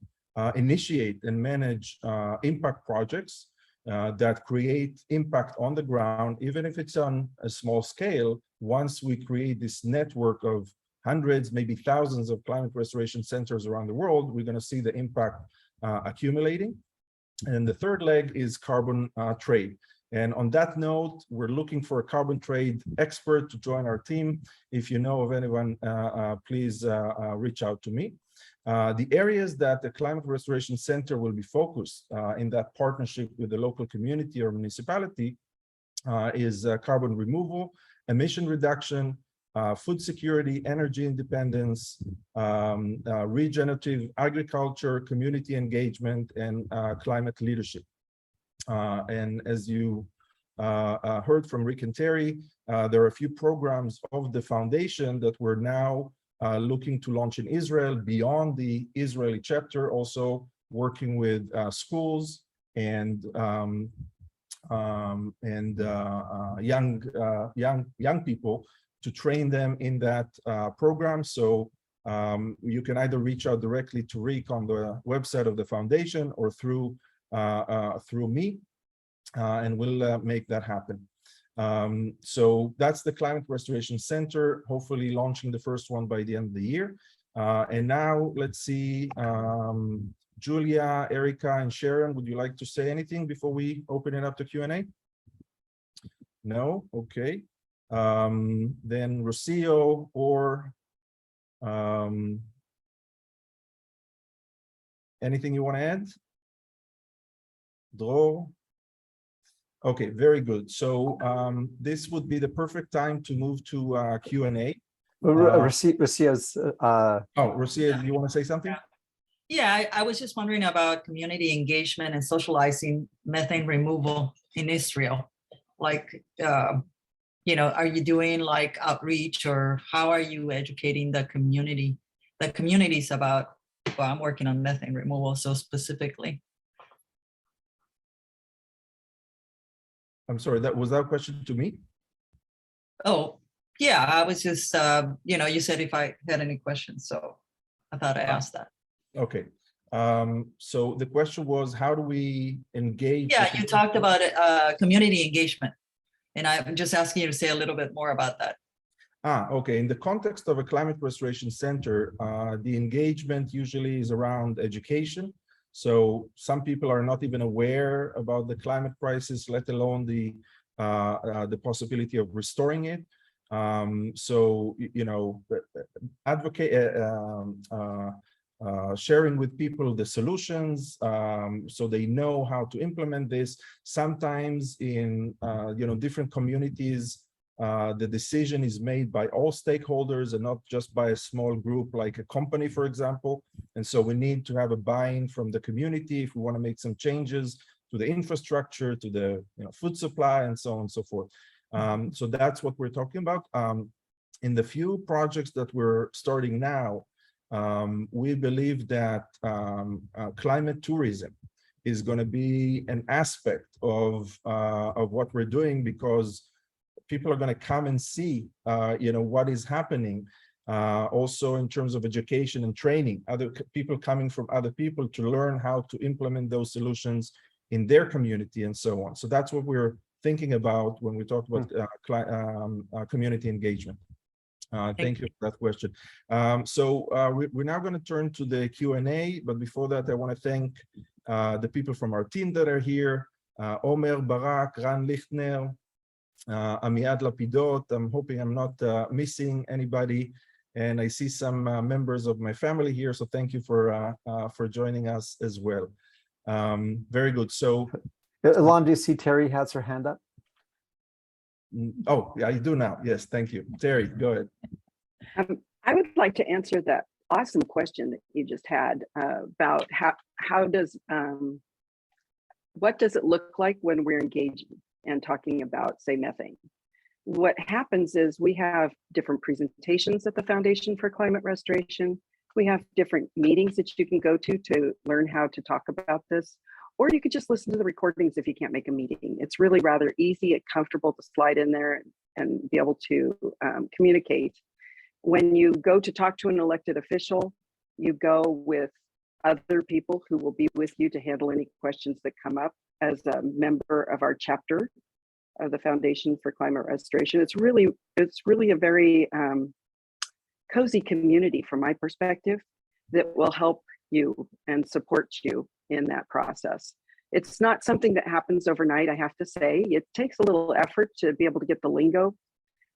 initiate and manage impact projects that create impact on the ground, even if it's on a small scale. Once we create this network of hundreds, maybe thousands of climate restoration centers around the world, we're going to see the impact accumulating. And the third leg is carbon trade. And on that note, we're looking for a carbon trade expert to join our team. If you know of anyone, please reach out to me. The areas that the Climate Restoration Center will be focused in that partnership with the local community or municipality is carbon removal, emission reduction, food security, energy independence, regenerative agriculture, community engagement, and climate leadership. And as you heard from Rick and Terry, there are a few programs of the foundation that we're now looking to launch in Israel beyond the Israeli chapter, also working with schools and young people to train them in that program. So you can either reach out directly to Rick on the website of the foundation or through me, and we'll make that happen. So that's the Climate Restoration Center, hopefully launching the first one by the end of the year. And now let's see, Julia, Erica, and Sharon, would you like to say anything before we open it up to Q&A? No? Okay. Then Rocio or anything you want to add? Dror? Okay, very good. So this would be the perfect time to move to Q&A. Rocio's, Oh, Rocio, do you want to say something? Yeah, I was just wondering about community engagement and socializing methane removal in Israel. Like, you know, are you doing like outreach, or how are you educating the communities about, well, I'm working on methane removal, so specifically. I'm sorry, was that a question to me? Oh, yeah, I was just, you know, you said if I had any questions, so I thought I asked that. Okay. So the question was, how do we engage? Yeah, you talked about community engagement, and I'm just asking you to say a little bit more about that. Okay. In the context of a climate restoration center, the engagement usually is around education. So some people are not even aware about the climate crisis, let alone the possibility of restoring it. So, you know, sharing with people the solutions, so they know how to implement this. Sometimes in you know, different communities, the decision is made by all stakeholders and not just by a small group like a company, for example. And so we need to have a buy-in from the community if we want to make some changes to the infrastructure, to the food supply, and so on and so forth. So that's what we're talking about. In the few projects that we're starting now, we believe that climate tourism is going to be an aspect of what we're doing, because people are going to come and see, what is happening. Also in terms of education and training, other people coming from other people to learn how to implement those solutions in their community and so on. So that's what we're thinking about when we talk about community engagement. Thank you for that question. We're now going to turn to the Q&A, but before that, I want to thank the people from our team that are here, Omer Barak, Ran Lichtner, Amiad Lapidot. I'm hoping I'm not missing anybody, and I see some members of my family here, so thank you for joining us as well. Very good. So, Alon, do you see Terry has her hand up? Oh, yeah, I do now. Yes, thank you. Terry, go ahead. I would like to answer that awesome question that you just had about what does it look like when we're engaging and talking about, say, methane. What happens is we have different presentations at the Foundation for Climate Restoration. We have different meetings that you can go to learn how to talk about this, or you could just listen to the recordings if you can't make a meeting. It's really rather easy and comfortable to slide in there and be able to communicate. When you go to talk to an elected official, you go with other people who will be with you to handle any questions that come up. As a member of our chapter of the Foundation for Climate Restoration, it's really a very cozy community from my perspective that will help you and support you in that process. It's not something that happens overnight, I have to say. It takes a little effort to be able to get the lingo,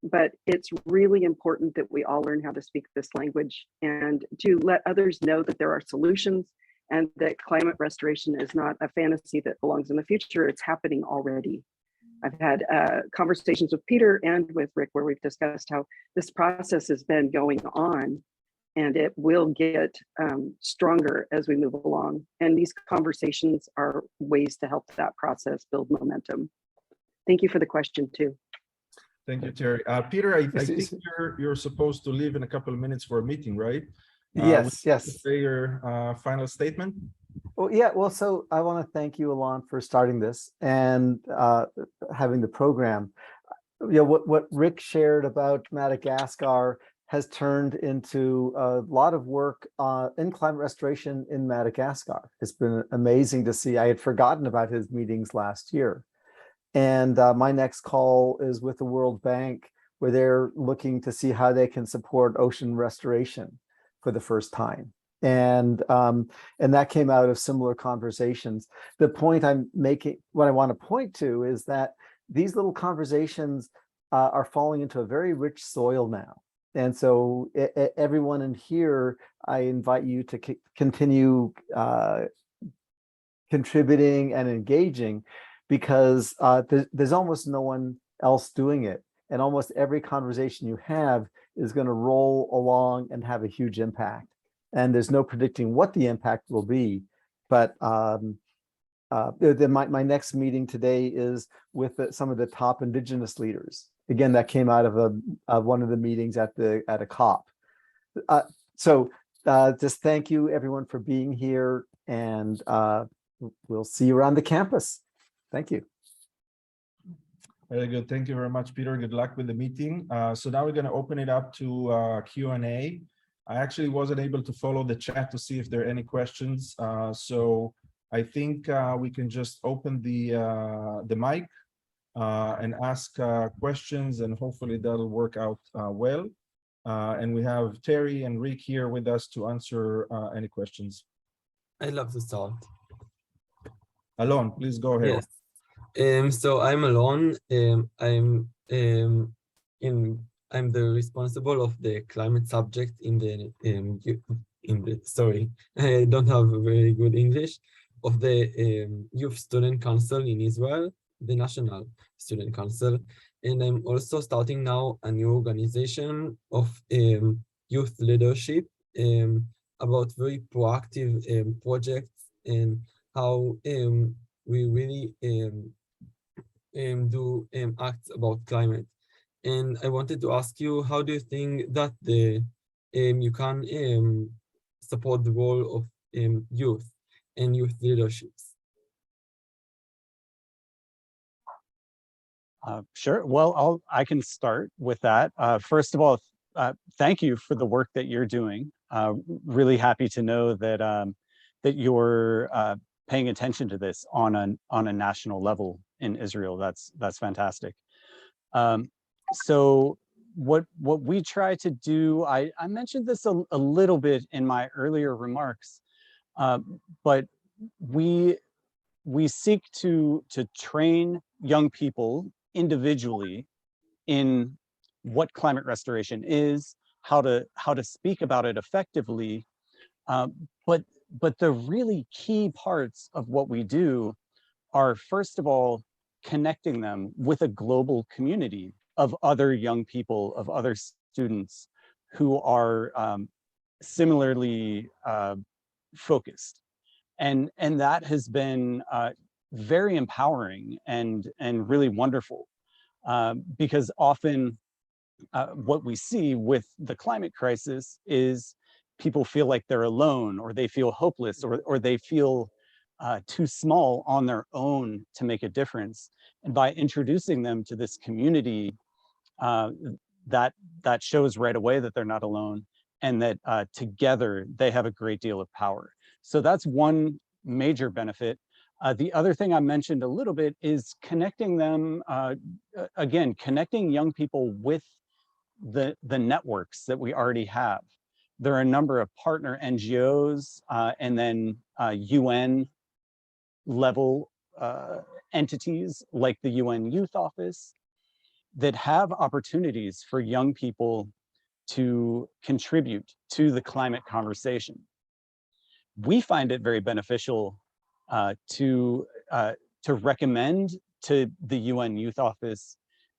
but it's really important that we all learn how to speak this language and to let others know that there are solutions and that climate restoration is not a fantasy that belongs in the future. It's happening already. I've had conversations with Peter and with Rick where we've discussed how this process has been going on, and it will get stronger as we move along. And these conversations are ways to help that process build momentum. Thank you for the question too. Thank you, Terry. Peter, I think you're supposed to leave in a couple of minutes for a meeting, right? Yes, yes. Say your final statement. Well, yeah, well, so I want to thank you, Alon, for starting this and having the program. You know, what Rick shared about Madagascar has turned into a lot of work in climate restoration in Madagascar. It's been amazing to see. I had forgotten about his meetings last year. And my next call is with the World Bank, where they're looking to see how they can support ocean restoration for the first time. And that came out of similar conversations. The point I'm making, what I want to point to is that these little conversations are falling into a very rich soil now. And so everyone in here, I invite you to continue contributing and engaging, because there's almost no one else doing it. And almost every conversation you have is going to roll along and have a huge impact. And there's no predicting what the impact will be. But my next meeting today is with some of the top indigenous leaders. Again, that came out of one of the meetings at a COP. So just thank you everyone for being here, and we'll see you around the campus. Thank you. Very good. Thank you very much, Peter. Good luck with the meeting. So now we're going to open it up to Q&A. I actually wasn't able to follow the chat to see if there are any questions. So I think we can just open the mic and ask questions, and hopefully that'll work out well. And we have Terry and Rick here with us to answer any questions. I'd love to start. Alon, please go ahead. Yes. So I'm Alon. I'm the responsible of the climate subject in the sorry, I don't have a very good English, of the Youth Student Council in Israel, the National Student Council. And I'm also starting now a new organization of youth leadership about very proactive projects and how we really do acts about climate. And I wanted to ask you, how do you think that you can support the role of youth and youth leaderships? Sure. Well, I can start with that. First of all, thank you for the work that you're doing. Really happy to know that that you're paying attention to this on a national level in Israel. That's fantastic. So what we try to do, I mentioned this a little bit in my earlier remarks, but we seek to train young people individually in what climate restoration is, how to speak about it effectively, but the really key parts of what we do are, first of all, connecting them with a global community of other young people, of other students who are similarly focused. And that has been very empowering and really wonderful, because often what we see with the climate crisis is people feel like they're alone, or they feel hopeless, or they feel too small on their own to make a difference. And by introducing them to this community, that shows right away that they're not alone, and that together they have a great deal of power. So that's one major benefit. The other thing I mentioned a little bit is connecting them, again, connecting young people with the networks that we already have. There are a number of partner NGOs and then UN level entities like the UN Youth Office that have opportunities for young people to contribute to the climate conversation. We find it very beneficial to recommend to the UN Youth Office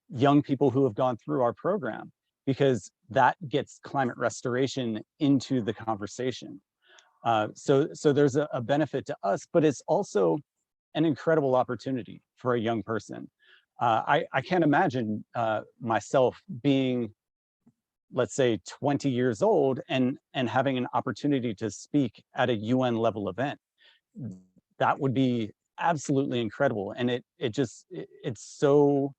young people who have gone through our program, because that gets climate restoration into the conversation. So there's a benefit to us, but it's also an incredible opportunity for a young person. I can't imagine myself being, let's say, 20 years old and having an opportunity to speak at a UN level event. That would be absolutely incredible. And it's so,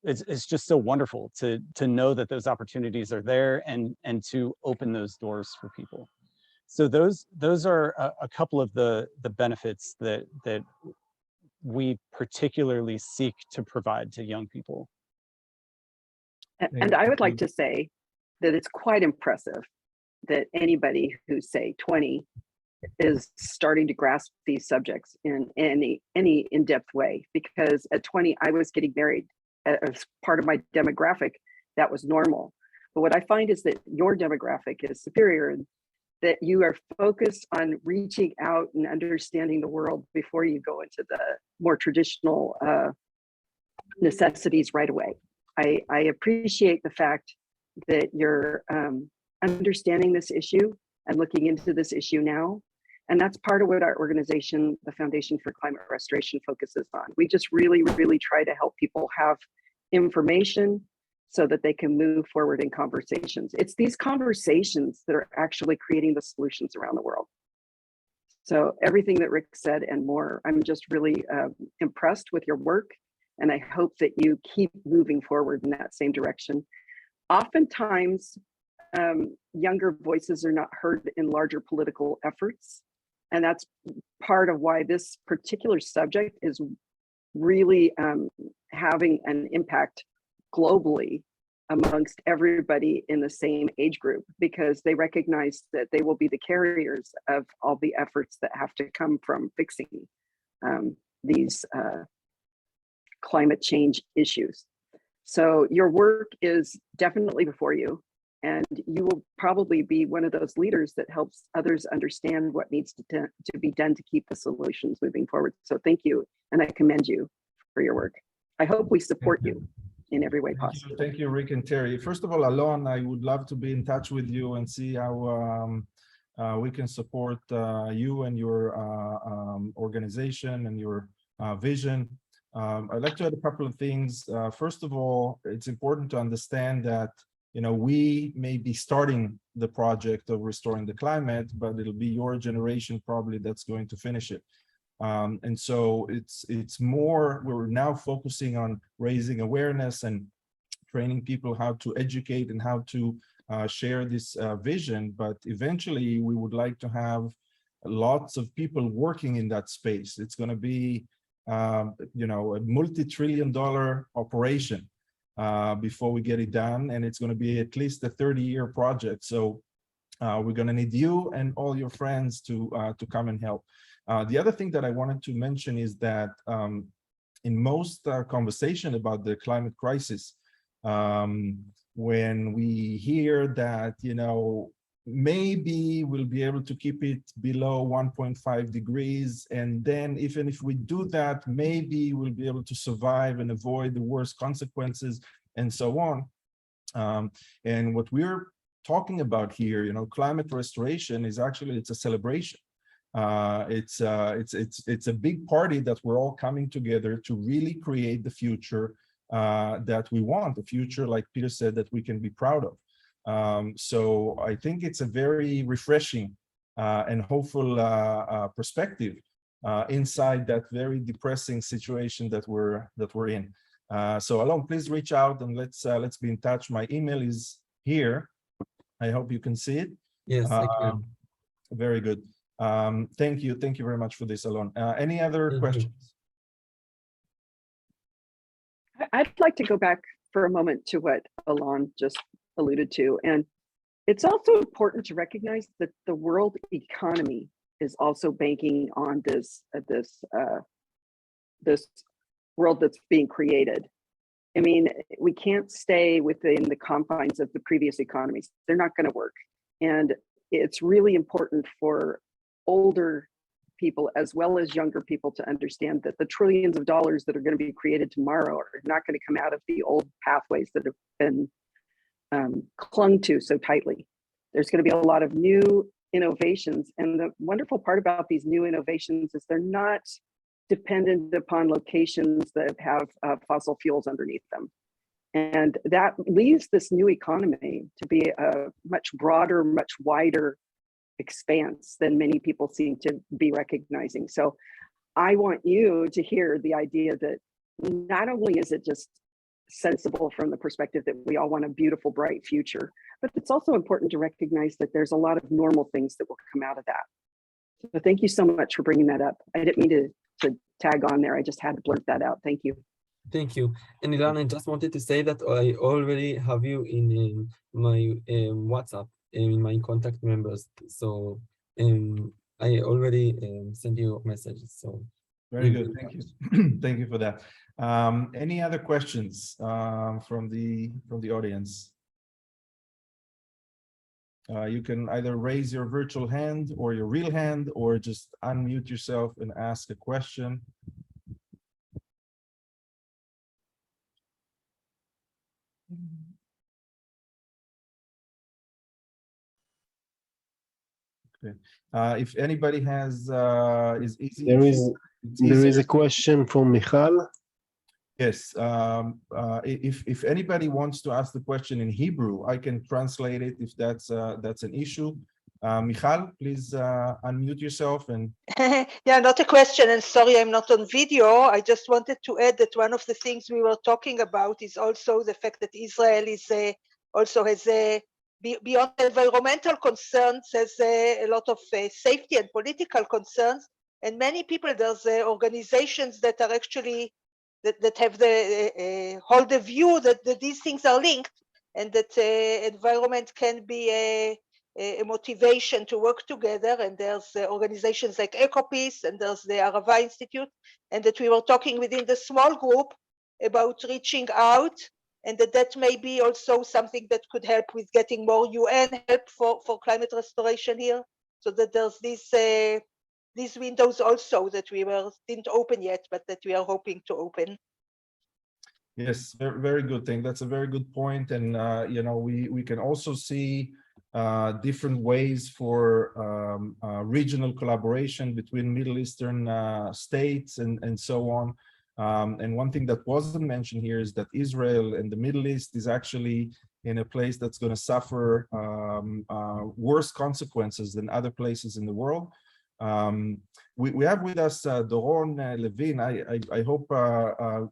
it's just so wonderful to know that those opportunities are there and to open those doors for people. So those are a couple of the benefits that we particularly seek to provide to young people. And I would like to say that it's quite impressive that anybody who's, say, 20 is starting to grasp these subjects in any in-depth way, because at 20 I was getting married as part of my demographic. That was normal. But what I find is that your demographic is superior, and that you are focused on reaching out and understanding the world before you go into the more traditional necessities right away. I appreciate the fact that you're understanding this issue and looking into this issue now. And that's part of what our organization, the Foundation for Climate Restoration, focuses on. We just really, really try to help people have information so that they can move forward in conversations. It's these conversations that are actually creating the solutions around the world. So everything that Rick said and more, I'm just really impressed with your work. And I hope that you keep moving forward in that same direction. Oftentimes, younger voices are not heard in larger political efforts. And that's part of why this particular subject is really having an impact globally amongst everybody in the same age group, because they recognize that they will be the carriers of all the efforts that have to come from fixing these climate change issues. So your work is definitely before you, and you will probably be one of those leaders that helps others understand what needs to be done to keep the solutions moving forward. So thank you, and I commend you for your work. I hope we support you in every way possible. Thank you, Rick and Terry. First of all, Alon, I would love to be in touch with you and see how we can support you and your organization and your vision. I'd like to add a couple of things. First of all, it's important to understand that, you know, we may be starting the project of restoring the climate, but it'll be your generation probably that's going to finish it. And so it's more, we're now focusing on raising awareness and training people how to educate and how to share this vision. But eventually we would like to have lots of people working in that space. It's going to be, you know, a multi-trillion-dollar operation before we get it done. And it's going to be at least a 30-year project. So we're going to need you and all your friends to come and help. The other thing that I wanted to mention is that in most conversation about the climate crisis, when we hear that, you know, maybe we'll be able to keep it below 1.5 degrees, and then even if we do that, maybe we'll be able to survive and avoid the worst consequences and so on. And what we're talking about here, you know, climate restoration is actually, it's a celebration. It's a big party that we're all coming together to really create the future that we want, a future, like Peter said, that we can be proud of. So I think it's a very refreshing and hopeful perspective inside that very depressing situation that we're in. So Alon, please reach out and let's be in touch. My email is here. I hope you can see it. Yes, I can. Very good. Thank you very much for this, Alon. Any other questions? I'd like to go back for a moment to what Alon just alluded to. And it's also important to recognize that the world economy is also banking on this world that's being created. I mean, we can't stay within the confines of the previous economies. They're not going to work. And it's really important for older people as well as younger people to understand that the trillions of dollars that are going to be created tomorrow are not going to come out of the old pathways that have been clung to so tightly. There's going to be a lot of new innovations. And the wonderful part about these new innovations is they're not dependent upon locations that have fossil fuels underneath them. And that leaves this new economy to be a much broader, much wider expanse than many people seem to be recognizing. So I want you to hear the idea that not only is it just sensible from the perspective that we all want a beautiful, bright future, but it's also important to recognize that there's a lot of normal things that will come out of that. So thank you so much for bringing that up. I didn't mean to tag on there. I just had to blurt that out. Thank you. Thank you. And Ilan, I just wanted to say that I already have you in my WhatsApp, in my contact members. So I already sent you messages. So very good. Thank you. Thank you for that. Any other questions from the audience? You can either raise your virtual hand or your real hand, or just unmute yourself and ask a question. Okay. If anybody has, is easy. There is a question from Michal. Yes, if anybody wants to ask the question in Hebrew, I can translate it if that's an issue. Michal, please unmute yourself and. Yeah, not a question, and sorry I'm not on video. I just wanted to add that one of the things we were talking about is also the fact that Israel is also has beyond environmental concerns, has a lot of safety and political concerns, and many people, there's organizations that are actually that have the hold the view that these things are linked, and that environment can be a motivation to work together. And there's organizations like EcoPeace, and there's the Arava Institute, and that we were talking within the small group about reaching out, and that may be also something that could help with getting more UN help for climate restoration here, so that there's these windows also that we didn't open yet, but that we are hoping to open. Yes, very, very good thing. That's a very good point. And, you know, we can also see different ways for regional collaboration between Middle Eastern states and so on. And one thing that wasn't mentioned here is that Israel and the Middle East is actually in a place that's going to suffer worse consequences than other places in the world. We have with us Doron Levin. I hope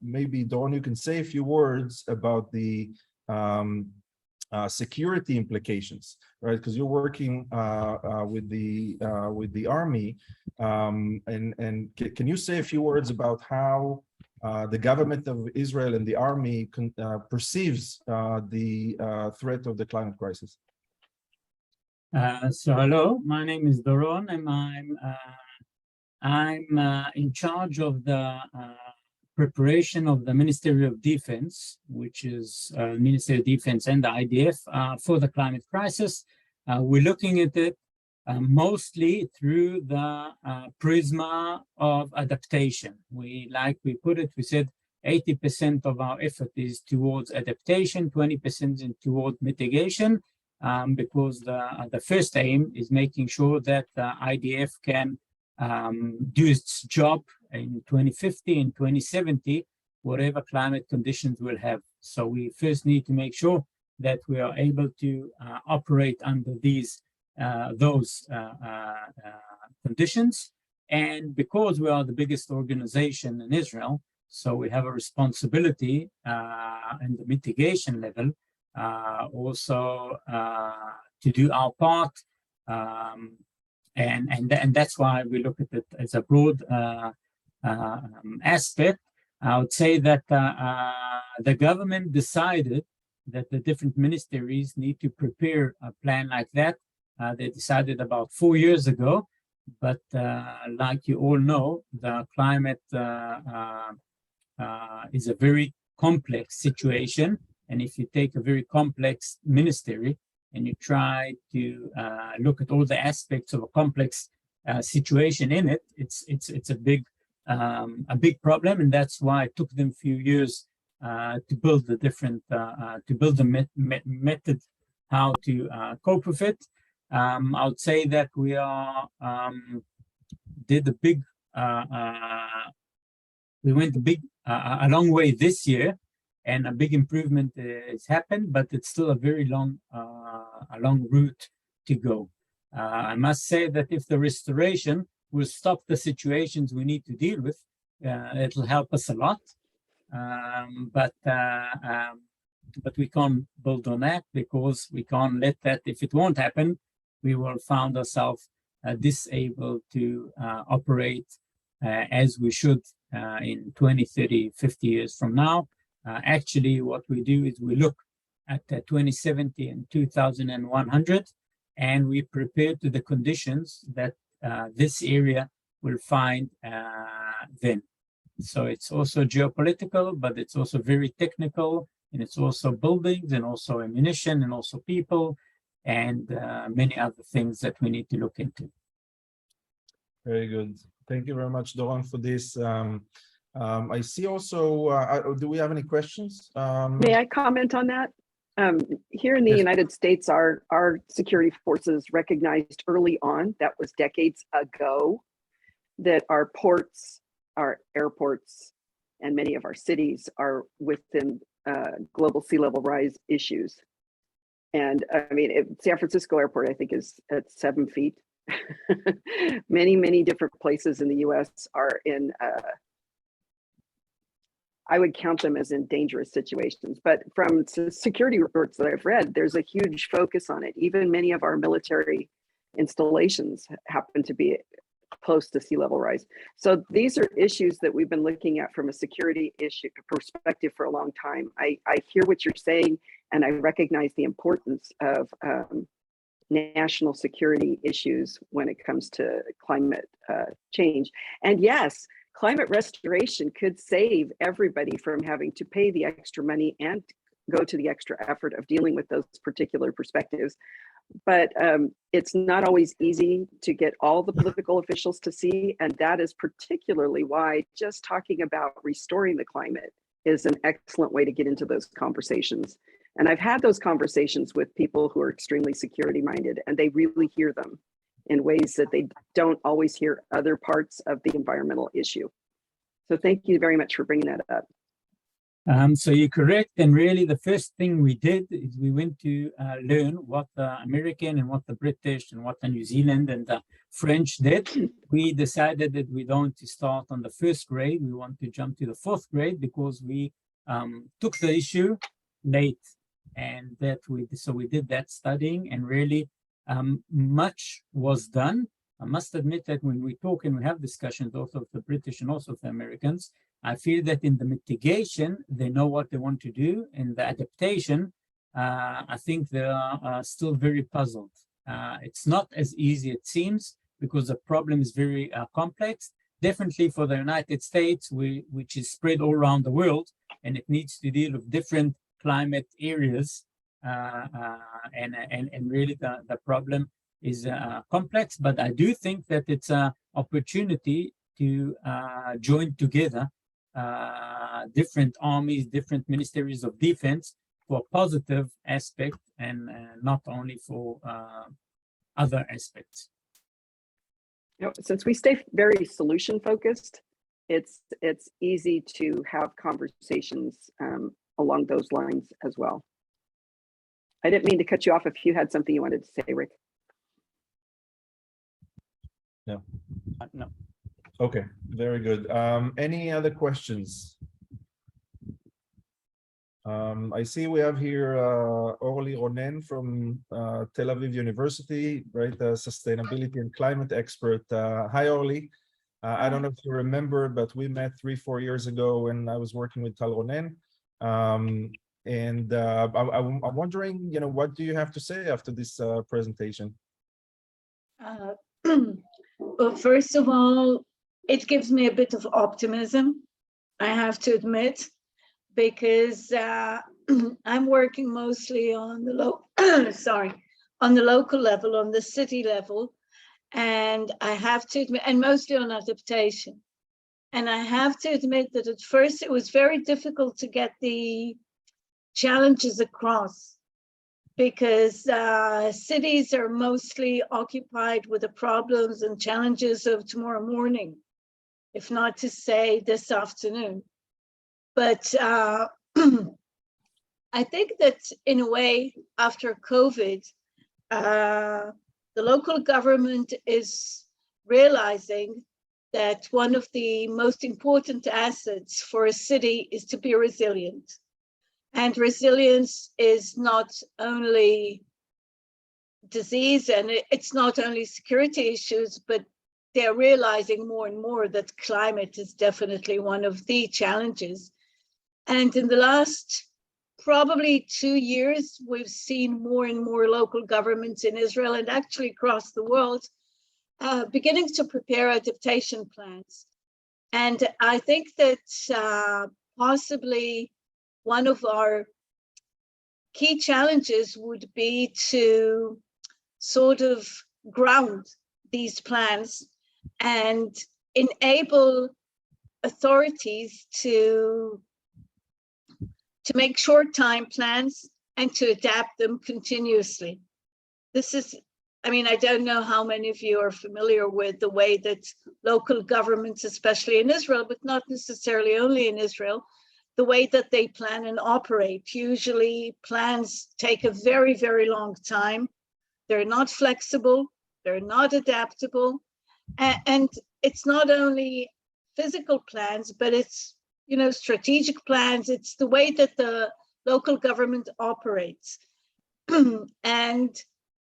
maybe Doron, you can say a few words about the security implications, right? Because you're working with the army, and can you say a few words about how the government of Israel and the army perceives the threat of the climate crisis? So hello, my name is Doron, and I'm in charge of the preparation of the Ministry of Defense, which is Ministry of Defense and the IDF for the climate crisis. We're looking at it mostly through the prisma of adaptation. We said 80% of our effort is towards adaptation, 20% is toward mitigation. Because the first aim is making sure that the IDF can do its job in 2050 and 2070, whatever climate conditions we'll have. So we first need to make sure that we are able to operate under those conditions. And because we are the biggest organization in Israel, so we have a responsibility in the mitigation level also to do our part, and that's why we look at it as a broad aspect. I would say that the government decided that the different ministries need to prepare a plan like that. They decided about 4 years ago, but like you all know, the climate is a very complex situation. And if you take a very complex ministry and you try to look at all the aspects of a complex situation in it, it's a big problem, and that's why it took them a few years to build the different method how to cope with it. I would say that we are did a big we went a long way this year, and a big improvement has happened, but it's still a very long route to go. I must say that if the restoration will stop the situations we need to deal with, it'll help us a lot. But we can't build on that, because we can't let that, if it won't happen, we will find ourselves disabled to operate as we should in 20, 30, 50 years from now. Actually, what we do is we look at 2070 and 2100, and we prepare to the conditions that this area will find then. So it's also geopolitical, but it's also very technical, and it's also buildings, and also ammunition, and also people, and many other things that we need to look into. Very good. Thank you very much, Doron, for this. I see also, do we have any questions? May I comment on that? Here in the Yes. United States, our security forces recognized early on, that was decades ago, that our ports, our airports, and many of our cities are within global sea level rise issues. And I mean, San Francisco airport, I think, is at 7 feet. Many different places in the US are in, I would count them as in dangerous situations, but from security reports that I've read, there's a huge focus on it. Even many of our military installations happen to be close to sea level rise. So these are issues that we've been looking at from a security issue perspective for a long time. I hear what you're saying, and I recognize the importance of national security issues when it comes to climate change. And yes, climate restoration could save everybody from having to pay the extra money and go to the extra effort of dealing with those particular perspectives. But it's not always easy to get all the political officials to see. And that is particularly why just talking about restoring the climate is an excellent way to get into those conversations. And I've had those conversations with people who are extremely security minded, and they really hear them in ways that they don't always hear other parts of the environmental issue. So thank you very much for bringing that up. So you're correct. And really the first thing we did is we went to learn what the American and what the British and what the New Zealand and the French did. We decided that we don't want to start on the first grade. We want to jump to the fourth grade, because we took the issue late, and so we did that studying, and really much was done. I must admit that when we talk and we have discussions also with the British and also with the Americans, I feel that in the mitigation, they know what they want to do. In the adaptation, I think they are still very puzzled. It's not as easy as it seems, because the problem is very complex. Definitely for the United States, which is spread all around the world, and it needs to deal with different climate areas. And really the problem is complex, but I do think that it's an opportunity to join together different armies, different ministries of defense for positive aspect, and not only for other aspects. You know, since we stay very solution focused, it's easy to have conversations along those lines as well. I didn't mean to cut you off if you had something you wanted to say, Rick. No. No. Okay, very good. Any other questions? I see we have here Orly Ronen from Tel Aviv University, right? Sustainability and climate expert. Hi, Orly. I don't know if you remember, but we met 3-4 years ago when I was working with Tal Ronen. I'm wondering, what do you have to say after this presentation? Well, first of all, it gives me a bit of optimism, I have to admit, because I'm working mostly on the on the local level, on the city level, and I have to admit, and mostly on adaptation. And I have to admit that at first it was very difficult to get the challenges across, because cities are mostly occupied with the problems and challenges of tomorrow morning, if not to say this afternoon. But I think that in a way, after COVID, the local government is realizing that one of the most important assets for a city is to be resilient. And resilience is not only disease, and it's not only security issues, but they're realizing more and more that climate is definitely one of the challenges. And in the last probably 2 years, we've seen more and more local governments in Israel and actually across the world beginning to prepare adaptation plans. And I think that possibly one of our key challenges would be to sort of ground these plans and enable authorities to make short time plans and to adapt them continuously. This is, I don't know how many of you are familiar with the way that local governments, especially in Israel, but not necessarily only in Israel, the way that they plan and operate. Usually plans take a very, very long time. They're not flexible, they're not adaptable. And it's not only physical plans, but it's, strategic plans. It's the way that the local government operates. And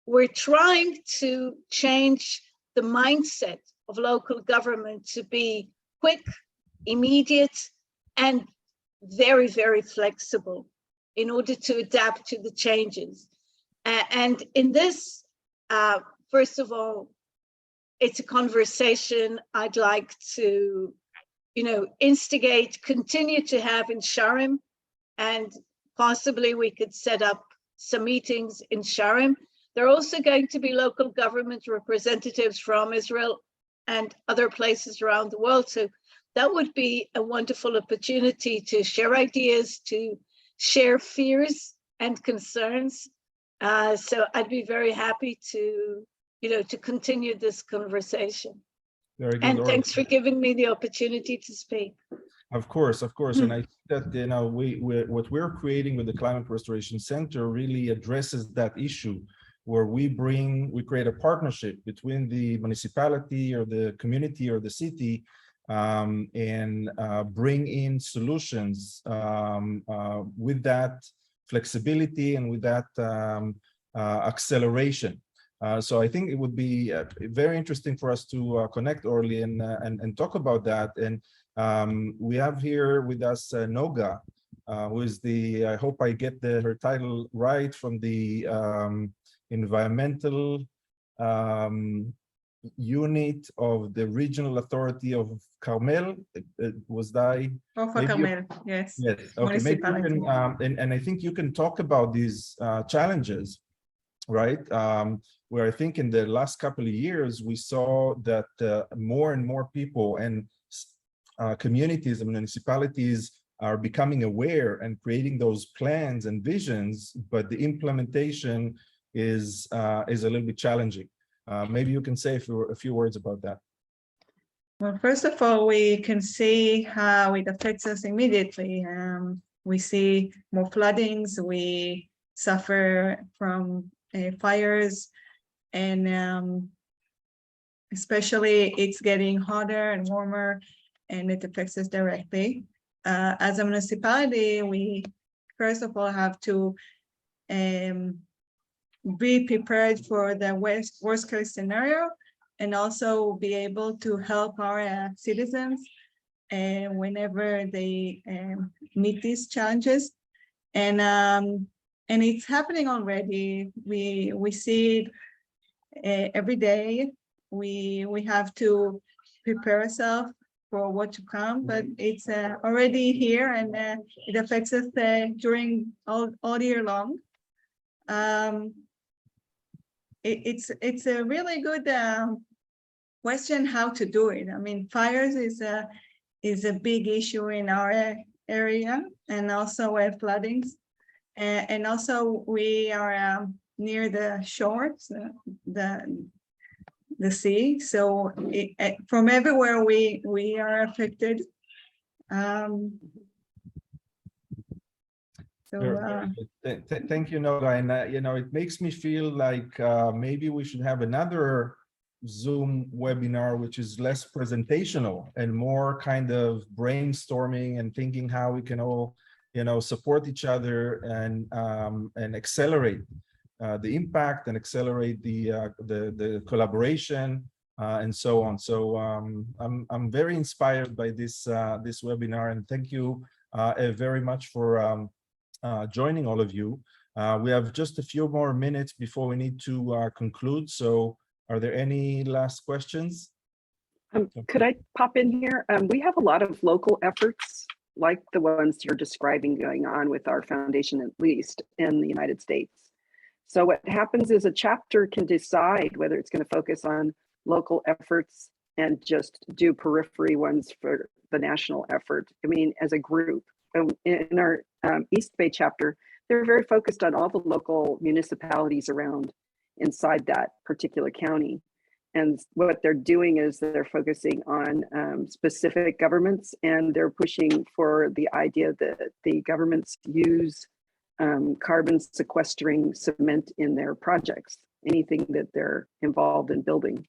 we're trying to change the mindset of local government to be quick, immediate, and very, very flexible in order to adapt to the changes. And in this, first of all, it's a conversation I'd like to, instigate, continue to have in Sharm, and possibly we could set up some meetings in Sharm. There are also going to be local government representatives from Israel and other places around the world. So that would be a wonderful opportunity to share ideas, to share fears and concerns. So I'd be very happy to, to continue this conversation. Very good. And thanks for giving me the opportunity to speak. Of course. And I think that, what we're creating with the Climate Restoration Center really addresses that issue, where we create a partnership between the municipality or the community or the city, and bring in solutions with that flexibility and with that acceleration. So I think it would be very interesting for us to connect, Orly, and talk about that. And we have here with us Noga, who is I hope I get her title right, from the environmental unit of the Regional Authority of Carmel. Was I? Oh, for Carmel, yes. Yes. Okay. Maybe you can, and I think you can talk about these challenges, right? Where I think in the last couple of years, we saw that more and more people and communities and municipalities are becoming aware and creating those plans and visions, but the implementation is a little bit challenging. Maybe you can say a few words about that. Well, first of all, we can see how it affects us immediately. We see more floodings, we suffer from fires, and especially it's getting hotter and warmer, and it affects us directly. As a municipality, we first of all have to be prepared for the worst case scenario, and also be able to help our citizens whenever they meet these challenges. And it's happening already. We see it every day. We have to prepare ourselves for what to come, but it's already here, and it affects us during all year long. It's a really good question how to do it. I mean, fires is a big issue in our area, and also floodings, and also we are near the shores, the sea. So from everywhere we are affected. Thank you, Noga. And you know, it makes me feel like maybe we should have another Zoom webinar, which is less presentational and more kind of brainstorming and thinking how we can all, you know, support each other and accelerate the impact and accelerate the collaboration and so on. So I'm very inspired by this this webinar, and thank you very much for joining all of you. We have just a few more minutes before we need to conclude. So are there any last questions? Could I pop in here? We have a lot of local efforts like the ones you're describing going on with our foundation, at least in the United States. So what happens is a chapter can decide whether it's going to focus on local efforts and just do periphery ones for the national effort. I mean, as a group. In our East Bay chapter, they're very focused on all the local municipalities around inside that particular county. And what they're doing is they're focusing on specific governments, and they're pushing for the idea that the governments use carbon sequestering cement in their projects, anything that they're involved in building.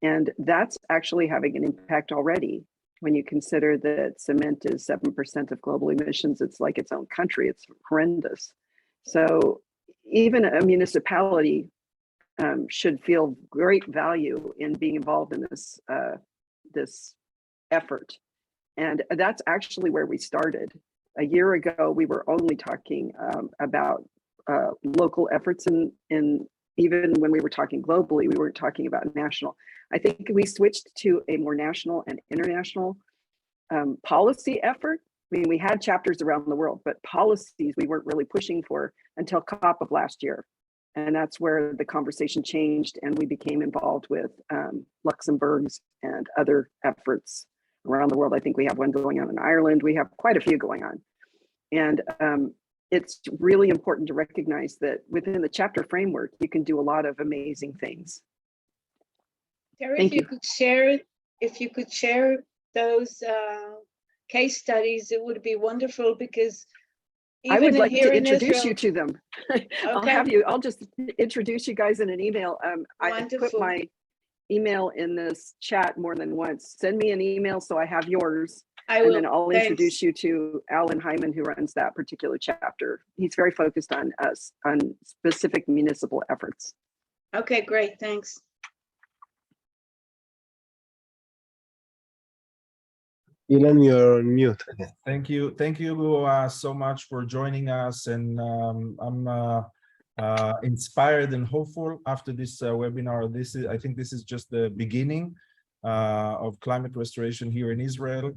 And that's actually having an impact already. When you consider that cement is 7% of global emissions, it's like its own country. It's horrendous. So even a municipality should feel great value in being involved in this this effort. And that's actually where we started. A year ago, we were only talking about local efforts, in even when we were talking globally, we weren't talking about national. I think we switched to a more national and international policy effort. I mean, we had chapters around the world, but policies we weren't really pushing for until COP of last year. And that's where the conversation changed, and we became involved with Luxembourg's and other efforts around the world. I think we have one going on in Ireland. We have quite a few going on. And it's really important to recognize that within the chapter framework, you can do a lot of amazing things. Terry, Thank you. If you could share those case studies, it would be wonderful, because I would like here to in introduce Israel, you to them. Okay. I'll just introduce you guys in an email. I put Wonderful. my email in this chat more than once. Send me an email so I have yours. I And will. then I'll Thanks. introduce you to Alan Hyman, who runs that particular chapter. He's very focused on us, on specific municipal efforts. Okay, great. Thanks. Ilan, you're on mute. Thank you so much for joining us, and I'm inspired and hopeful after this webinar. I think this is just the beginning of climate restoration here in Israel.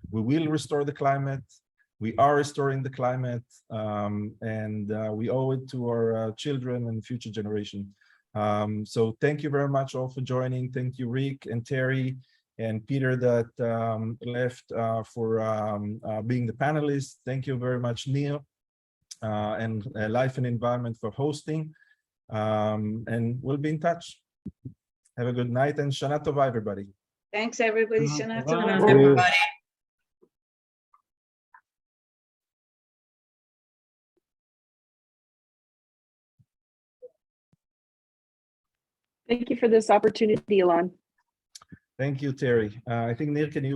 We will restore the climate. We are restoring the climate, and we owe it to our children and future generation. So thank you very much all for joining. Thank you, Rick and Terry and Peter that left for being the panelists. Thank you very much, Neil, and Life and Environment for hosting. And we'll be in touch. Have a good night, and Shana Tova, everybody. Thanks, everybody. Shana Shana Tova. Tova. Everybody. Thank you for this opportunity, Ilan. Thank you, Terry. I think, Neil, can you